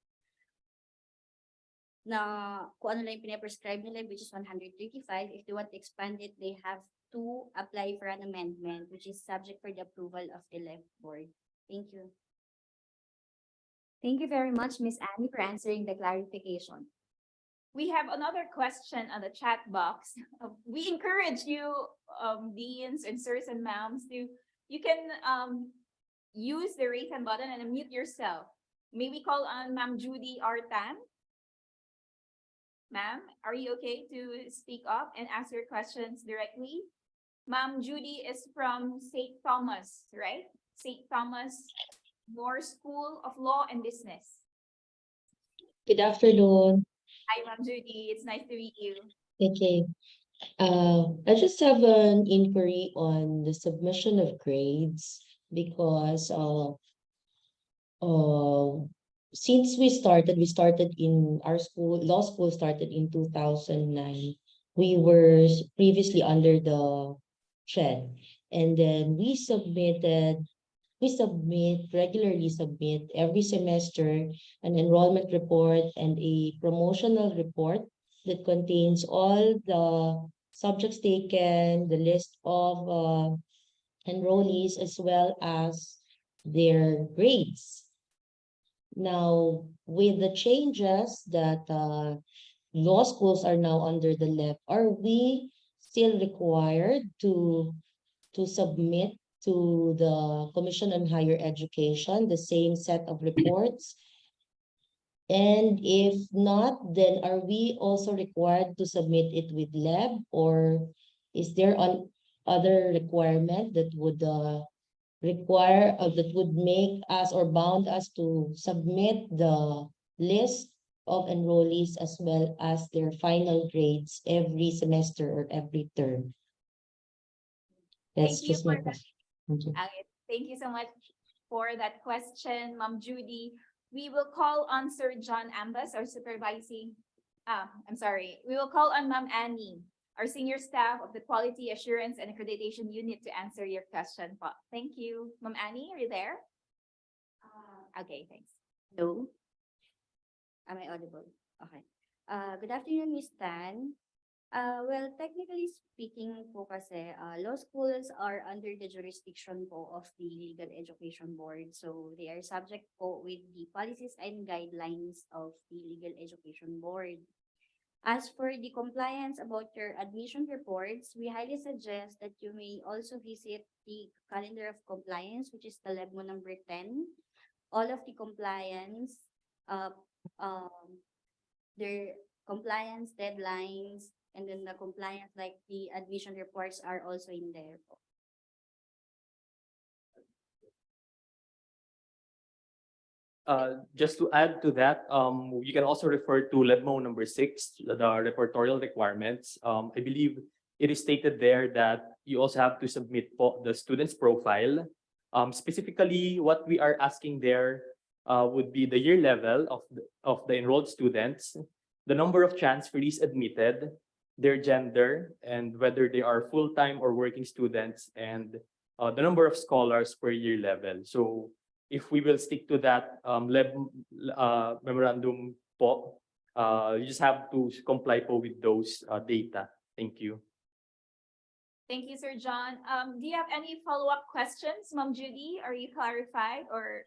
na kung ano lang yung pinaprescribe nila, which is 135, if they want to expand it, they have to apply for an amendment, which is subject for the approval of the LEB board. Thank you. Thank you very much, Ms. Annie, for answering the clarification. We have another question on the chat box. We encourage you, deans and sirs and ma'ams, you can use the raise hand button and unmute yourself. May we call on Ma'am Judy Artan? Ma'am, are you okay to speak up and ask your questions directly? Ma'am Judy is from St. Thomas, right? St. Thomas More School of Law and Business. Good afternoon. Hi, Ma'am Judy. It's nice to meet you. Okay. I just have an inquiry on the submission of grades because since we started in our school, law school started in 2009. We were previously under the trend, and then regularly submit every semester an enrollment report and a promotional report that contains all the subjects taken, the list of enrollees, as well as their grades. Now, with the changes that law schools are now under the LEP, are we still required to submit to the Commission on Higher Education the same set of reports? And if not, then are we also required to submit it with LEB, or is there an other requirement that would that would make us or bound us to submit the list of enrollees as well as their final grades every semester or every term? That's Thank you just my for that. question. Thank you. Okay, thank you so much for that question, Ma'am Judy. We will call on Sir John Ambas, our supervising. We will call on Ma'am Annie, our senior staff of the Quality Assurance and Accreditation Unit, to answer your question po. Thank you. Ma'am Annie, are you there? Okay, thanks. Hello? Am I audible? Okay. Good afternoon, Miss Tan. Well, technically speaking po kasi, law schools are under the jurisdiction po of the Legal Education Board. So they are subject po with the policies and guidelines of the Legal Education Board. As for the compliance about your admission reports, we highly suggest that you may also visit the calendar of compliance, which is the LEBMO number 10. All of the compliance, their compliance deadlines, and then the compliance, like the admission reports, are also in there po. Just to add to that, you can also refer to LEBMO number 6, the reportorial requirements. I believe it is stated there that you also have to submit the student's profile. Specifically, what we are asking there would be the year level of the enrolled students, the number of transferees admitted, their gender, and whether they are full-time or working students, and the number of scholars per year level. So if we will stick to that memorandum po, you just have to comply po with those data. Thank you. Thank you, Sir John. Do you have any follow-up questions, Ma'am Judy? Are you clarified, or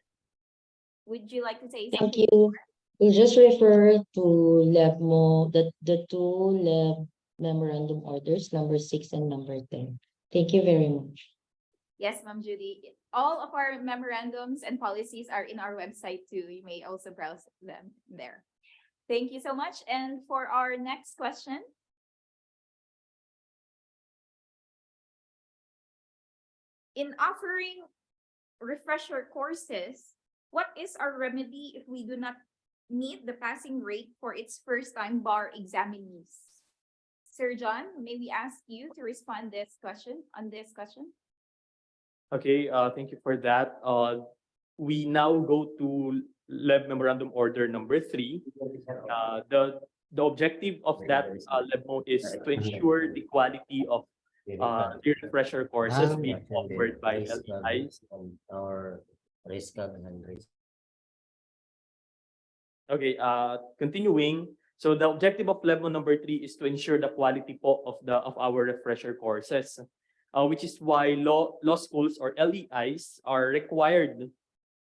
would you like to say Thank something? you. We'll just refer to LEBMO, the two LEB memorandum orders, number 6 and number 10. Thank you very much. Yes, Ma'am Judy. All of our memorandums and policies are in our website too. You may also browse them there. Thank you so much. And for our next question. In offering refresher courses, what is our remedy if we do not meet the passing rate for its first-time bar examinees? Sir John, may we ask you to respond on this question? Okay, thank you for that. We now go to LEB Memorandum Order number 3. The objective of that LEBMO is to ensure the quality of the refresher courses being offered by LEIs. Okay, continuing. So the objective of LEBMO number 3 is to ensure the quality po of our refresher courses, which is why law schools or LEIs are required,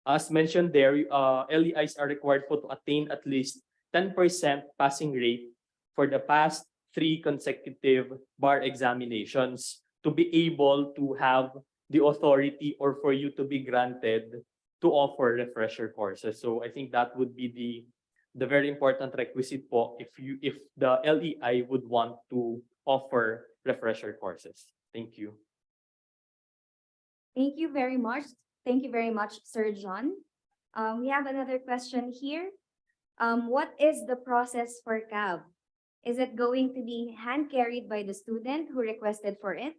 as mentioned there, LEIs are required to attain at least 10% passing rate for the past 3 consecutive bar examinations to be able to have the authority or for you to be granted to offer refresher courses. So I think that would be the very important requisite po if the LEI would want to offer refresher courses. Thank you. Thank you very much. Thank you very much, Sir John. We have another question here. What is the process for CAV? Is it going to be hand carried by the student who requested for it?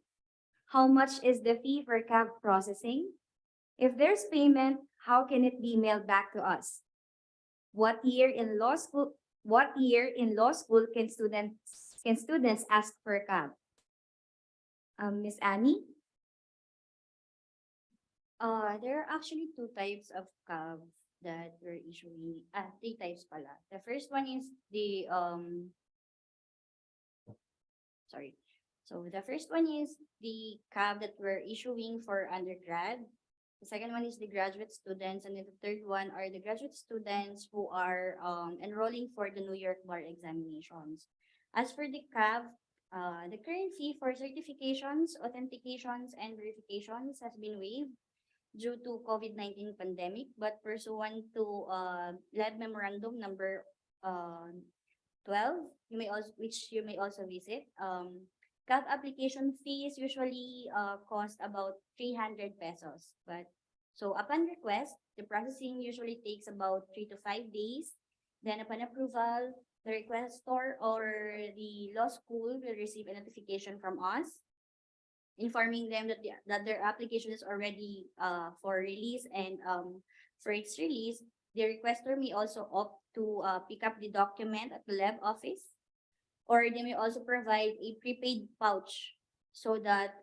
How much is the fee for CAV processing? If there's payment, how can it be mailed back to us? What year in law school can students ask for CAV? Miss Annie? There are actually two types of CAV that we're issuing. Three types pala. The first one is the sorry. So the first one is the CAV that we're issuing for undergrad. The second one is the graduate students, and then the third one are the graduate students who are enrolling for the New York Bar examinations. As for the CAV, the current fee for certifications, authentications, and verifications has been waived due to COVID-19 pandemic, but pursuant to LEB Memorandum number 12, which you may also visit. CAV application fees usually cost about 300 pesos. But so upon request, the processing usually takes about 3 to 5 days. Then upon approval, the requestor or the law school will receive a notification from us, informing them that their application is already for release, and for its release, the requester may also opt to pick up the document at the LEB office, or they may also provide a prepaid pouch so that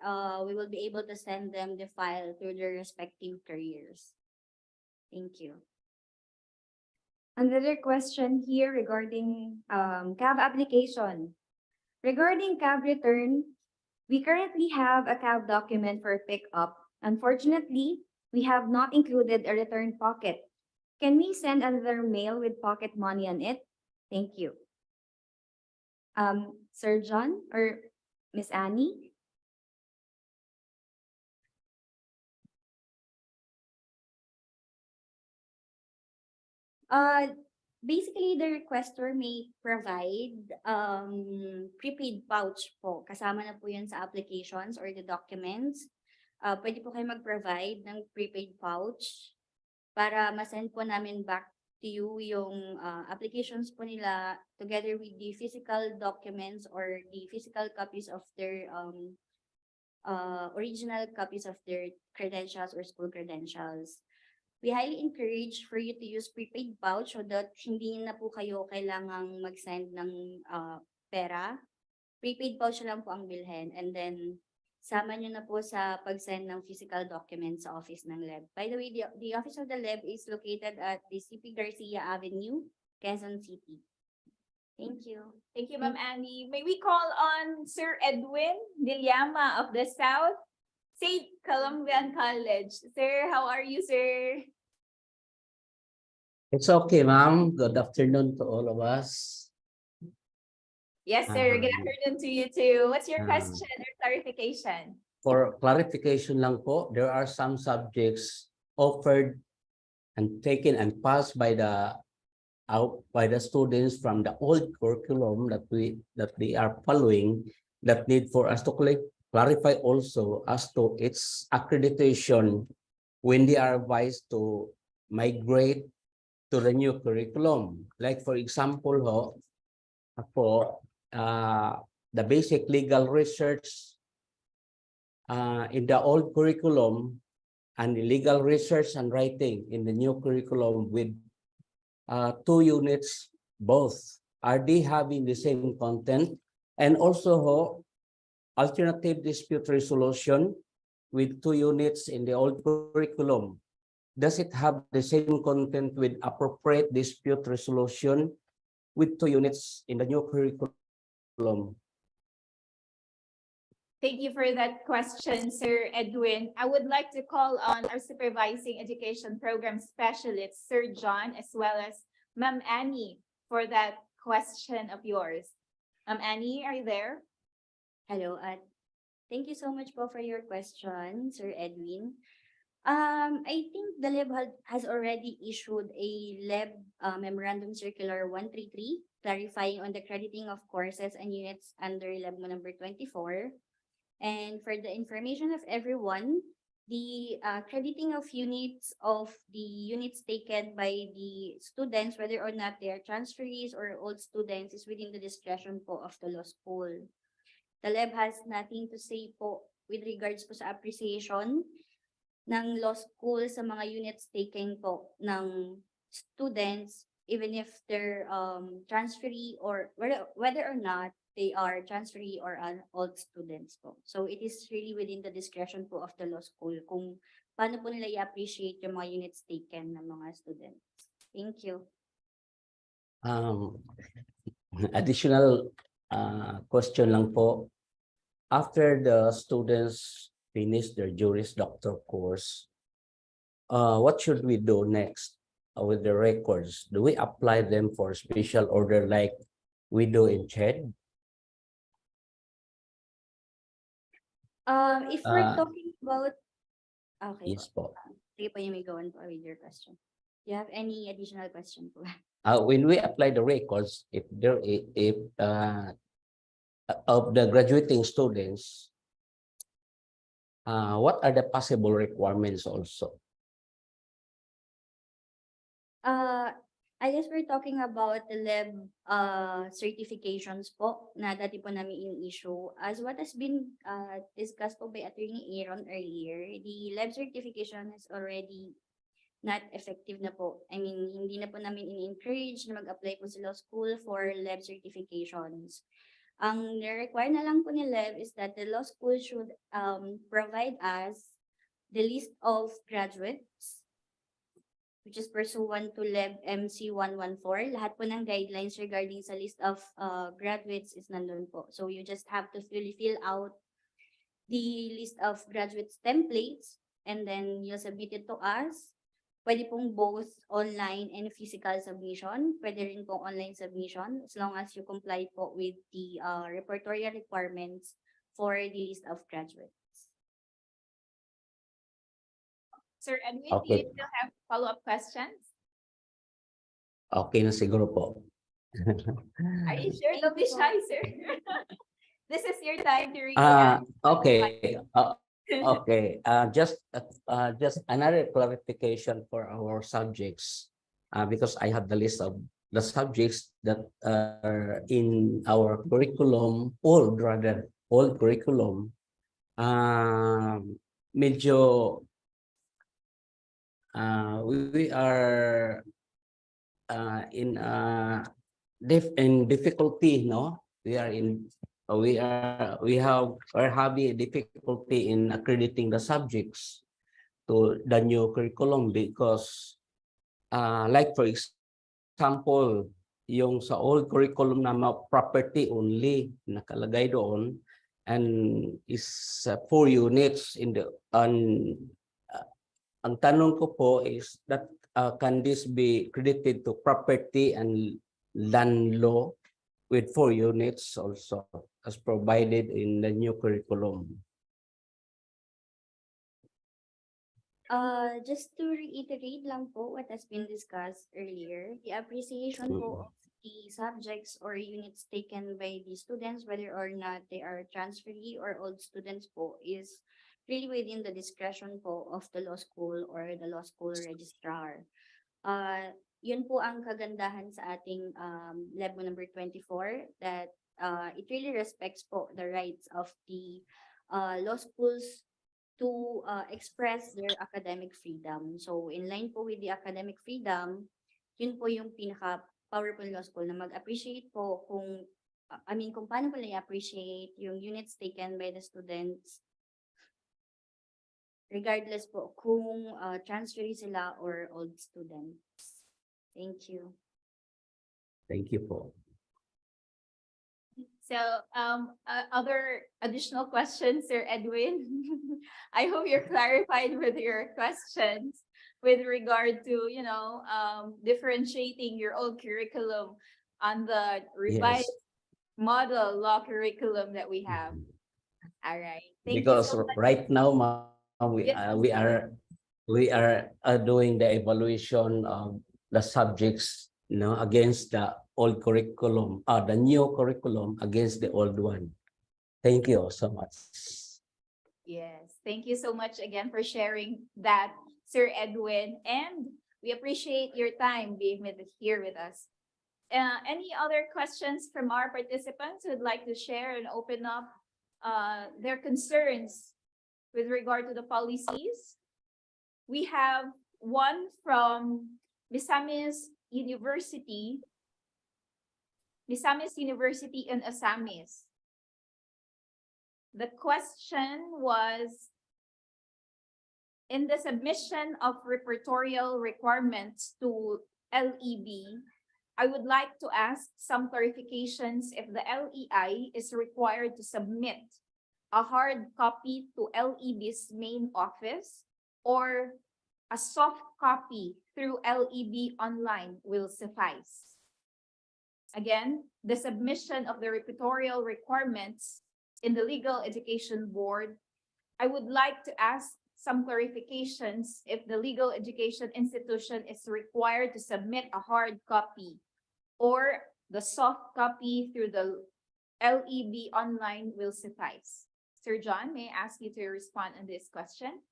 we will be able to send them the file through their respective careers. Thank you. Another question here regarding CAV application. Regarding CAV return, we currently have a CAV document for pickup. Unfortunately, we have not included a return pocket. Can we send another mail with pocket money on it? Thank you. Sir John or Miss Annie? Basically, the requester may provide prepaid pouch po. Kasama na po yan sa applications or the documents. Pwede po kayo mag-provide ng prepaid pouch para masend po namin back to you yung applications po nila together with the physical documents or the physical copies of their original copies of their credentials or school credentials. We highly encourage for you to use prepaid pouch so that hindi na po kayo kailangang mag-send ng pera. Prepaid pouch lang po ang bilhin, and then sama nyo na po sa pag-send ng physical documents sa office ng LEB. By the way, the office of the LEB is located at the CP Garcia Avenue, Quezon City. Thank you. Thank you, Ma'am Annie. May we call on Sir Edwin Diliama of the South St. Columbian College. Sir, how are you, sir? It's okay, ma'am. Good afternoon to all of us. Yes, sir. Good afternoon to you too. What's your question or clarification? For clarification lang po, there are some subjects offered and taken and passed by the students from the old curriculum that they are following that need for us to clarify also as to its accreditation when they are advised to migrate to the new curriculum. Like for example, for the basic legal research in the old curriculum and the legal research and writing in the new curriculum with 2 units, both are they having the same content, and also alternative dispute resolution with 2 units in the old curriculum. Does it have the same content with appropriate dispute resolution with 2 units in the new curriculum? Thank you for that question, Sir Edwin. I would like to call on our Supervising Education Program Specialist, Sir John, as well as Ma'am Annie for that question of yours. Ma'am Annie, are you there? Hello, thank you so much po for your question, Sir Edwin. I think the LEB has already issued a LEB Memorandum Circular 133 clarifying on the crediting of courses and units under LEB number 24. And for the information of everyone, the crediting of units taken by the students, whether or not they are transferees or old students, is within the discretion po of the law school. The LEB has nothing to say po with regards po sa appreciation ng law school sa mga units taken po ng students, even if they're transferee or whether or not they are transferee or old students po. So it is really within the discretion po of the law school kung paano po nila i-appreciate yung mga units taken ng mga students. Thank you. Additional question lang po. After the students finish their Juris Doctor course, what should we do next with the records? Do we apply them for special order like we do in CHED? If we're talking about, okay. Yes po. Sige po, you may go on po with your question. Do you have any additional question po? When we apply the records, if of the graduating students, what are the possible requirements also? I guess we're talking about the LEB certifications po na dati po namin in-issue. As what has been discussed po by Attorney Aaron earlier, the LEB certification is already not effective na po. I mean, hindi na po namin in-encourage na mag-apply po sa law school for LEB certifications. Ang require na lang po ni LEB is that the law school should provide us the list of graduates which is pursuant to LEB MC 114. Lahat po ng guidelines regarding sa list of graduates is nandun po. So you just have to fill out the list of graduates templates and then you'll submit it to us. Pwede pong both online and physical submission. Pwede rin pong online submission as long as you comply po with the repertorial requirements for the list of graduates. Sir Edwin, Okay. do you still have follow-up questions? Okay na siguro po. Are you sure? Don't be shy, sir. This is your time to really ask. Okay. Okay. Just another clarification for our subjects, because I have the list of the subjects that are in our curriculum, old curriculum. Medyo we are in difficulty, no? We're having a difficulty in accrediting the subjects to the new curriculum because like for example, yung sa old curriculum na property only nakalagay doon and is 4 units in the ang tanong ko po is that can this be credited to property and land law with 4 units also as provided in the new curriculum? Just to reiterate lang po what has been discussed earlier, the appreciation po of the subjects or units taken by the students, whether or not they are transferee or old students po, is really within the discretion po of the law school or the law school registrar. Yun po ang kagandahan sa ating LEB number 24, that it really respects po the rights of the law schools to express their academic freedom. So in line po with the academic freedom, yun po yung pinaka-powerful law school na mag-appreciate po kung paano po i-appreciate yung units taken by the students regardless po kung transferee sila or old students. Thank you. Thank you po. So, other additional questions, Sir Edwin? I hope you're clarified with your questions with regard to, differentiating your old curriculum on the revised model law curriculum that we have. All right. Thank Because you so much. right now, we are doing the evaluation of the subjects, against the old curriculum, the new curriculum against the old one. Thank you so much. Yes, thank you so much again for sharing that, Sir Edwin, and we appreciate your time being here with us. Any other questions from our participants who'd like to share and open up their concerns with regard to the policies? We have one from Misamis University in Asamis. The question was, in the submission of repertorial requirements to LEB, I would like to ask some clarifications if the LEI is required to submit a hard copy to LEB's main office or a soft copy through LEB online will suffice. Again, the submission of the repertorial requirements in the Legal Education Board, I would like to ask some clarifications if the legal education institution is required to submit a hard copy or the soft copy through the LEB online will suffice. Sir John, may I ask you to respond on this question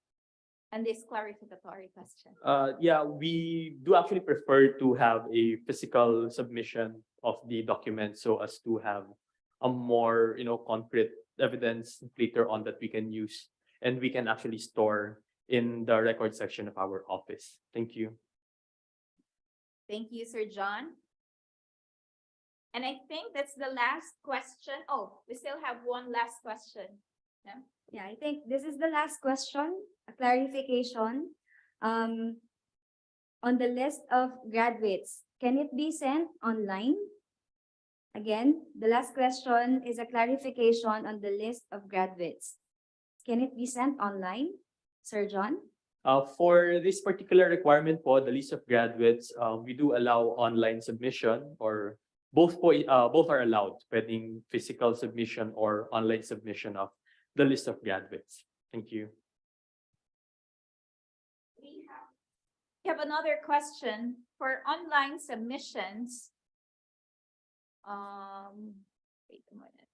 and this clarificatory question? Yeah, we do actually prefer to have a physical submission of the document so as to have a more, concrete evidence later on that we can use and we can actually store in the record section of our office. Thank you. Thank you, Sir John. And I think that's the last question. Oh, we still have one last question. Yeah? Yeah, I think this is the last question, a clarification. On the list of graduates, can it be sent online? Again, the last question is a clarification on the list of graduates. Can it be sent online, Sir John? For this particular requirement for the list of graduates, we do allow online submission or both are allowed, pwedeng physical submission or online submission of the list of graduates. Thank you. We have another question for online submissions. Wait a minute.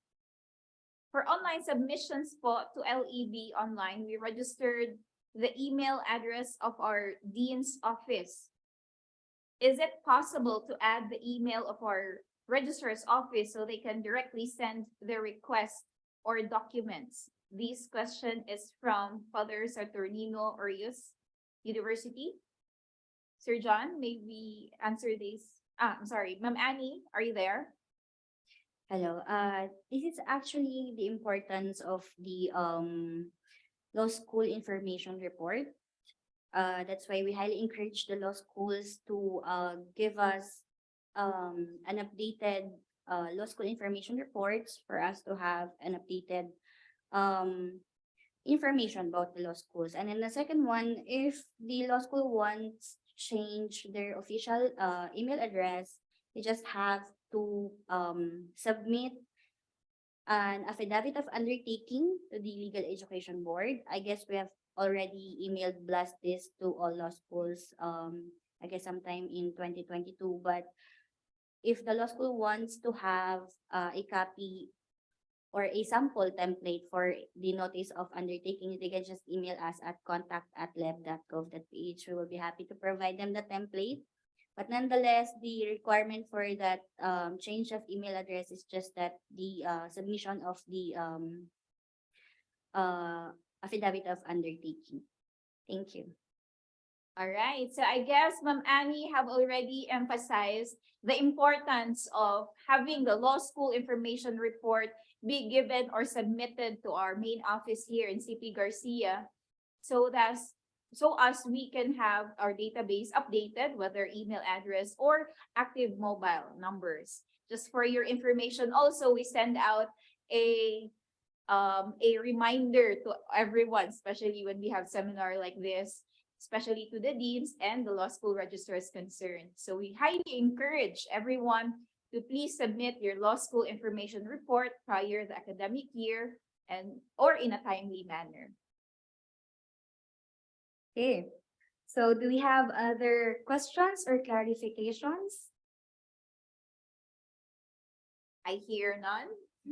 For online submissions po to LEB online, we registered the email address of our dean's office. Is it possible to add the email of our registrar's office so they can directly send their request or documents? This question is from Father Saturnino Orius University. Sir John, may we answer this? I'm sorry, Ma'am Annie, are you there? Hello, this is actually the importance of the law school information report. That's why we highly encourage the law schools to give us an updated law school information reports for us to have an updated information about the law schools. And then the second one, if the law school wants to change their official email address, they just have to submit an affidavit of undertaking to the Legal Education Board. I guess we have already emailed blast this to all law schools, I guess sometime in 2022. But if the law school wants to have a copy or a sample template for the notice of undertaking, they can just email us at contact@leb.gov.ph. We will be happy to provide them the template. But nonetheless, the requirement for that change of email address is just that the submission of the affidavit of undertaking. Thank you. All right, so I guess Ma'am Annie have already emphasized the importance of having the law school information report be given or submitted to our main office here in CP Garcia so as we can have our database updated, whether email address or active mobile numbers. Just for your information, also we send out a reminder to everyone, especially when we have seminar like this, especially to the deans and the law school registrars concerned. So we highly encourage everyone to please submit your law school information report prior the academic year or in a timely manner. Okay, so do we have other questions or clarifications? I hear none.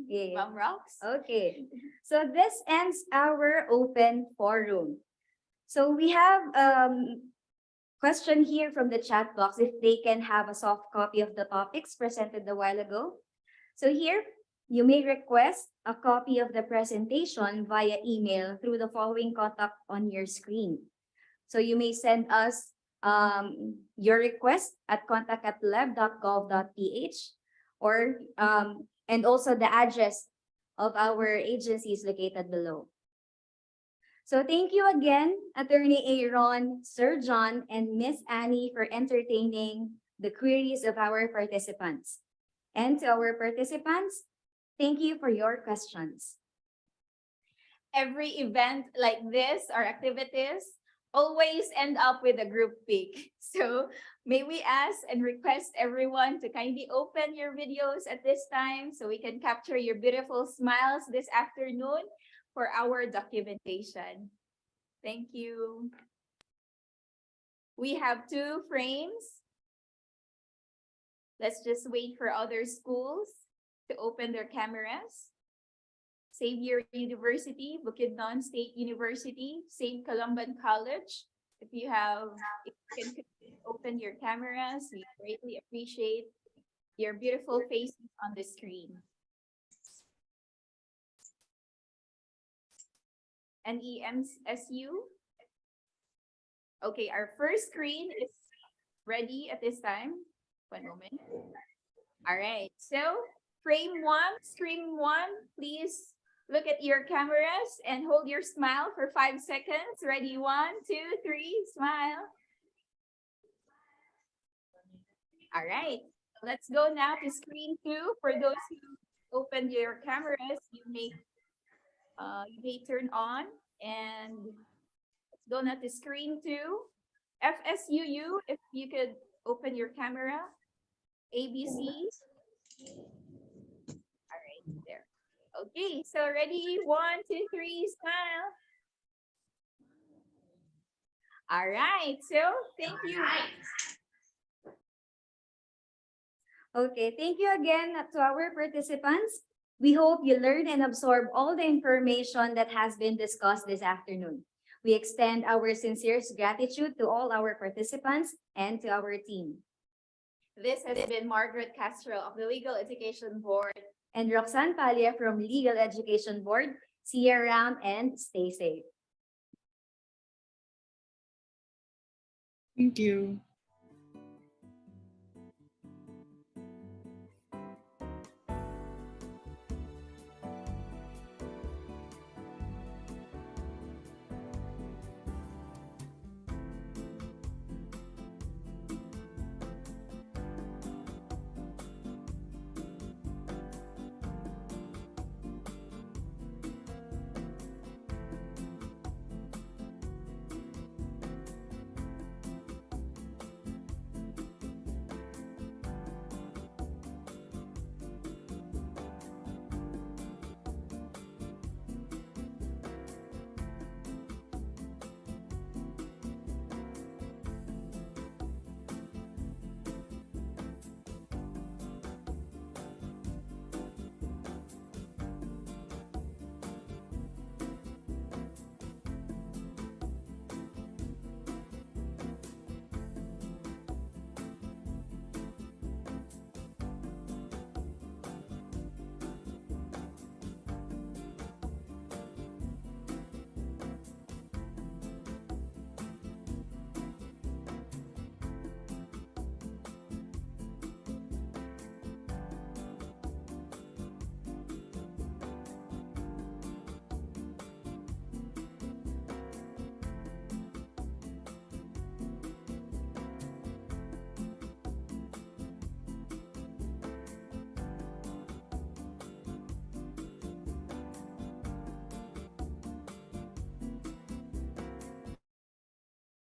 Okay. Ma'am Rox? Okay, so this ends our open forum. So we have question here from the chat box if they can have a soft copy of the topics presented a while ago. So here, you may request a copy of the presentation via email through the following contact on your screen. So you may send us your request at contact@leb.gov.ph or and also the address of our agency is located below. So thank you again, Attorney Aaron, Sir John, and Miss Annie for entertaining the queries of our participants. And to our participants, thank you for your questions. Every event like this or activities always end up with a group pic. So may we ask and request everyone to kindly open your videos at this time so we can capture your beautiful smiles this afternoon for our documentation. Thank you. We have 2 frames. Let's just wait for other schools to open their cameras. Xavier University, Bukidnon State University, St. Columban College. If you can open your cameras, we greatly appreciate your beautiful faces on the screen. NEMSU. Okay, our first screen is ready at this time. One moment. All right, so frame 1, screen 1, please look at your cameras and hold your smile for 5 seconds. Ready, 1, 2, 3, smile. All right, let's go now to screen 2. For those who opened your cameras, you may turn on, and let's go now to screen 2. FSUU, if you could open your camera. ABC. All right, there. Okay, so ready, 1, 2, 3, smile. All right, so thank you. Okay, thank you again to our participants. We hope you learned and absorb all the information that has been discussed this afternoon. We extend our sincerest gratitude to all our participants and to our team. This has been Margaret Castro of the Legal Education Board. And Roxanne Palia from Legal Education Board. See you around and stay safe. Thank you.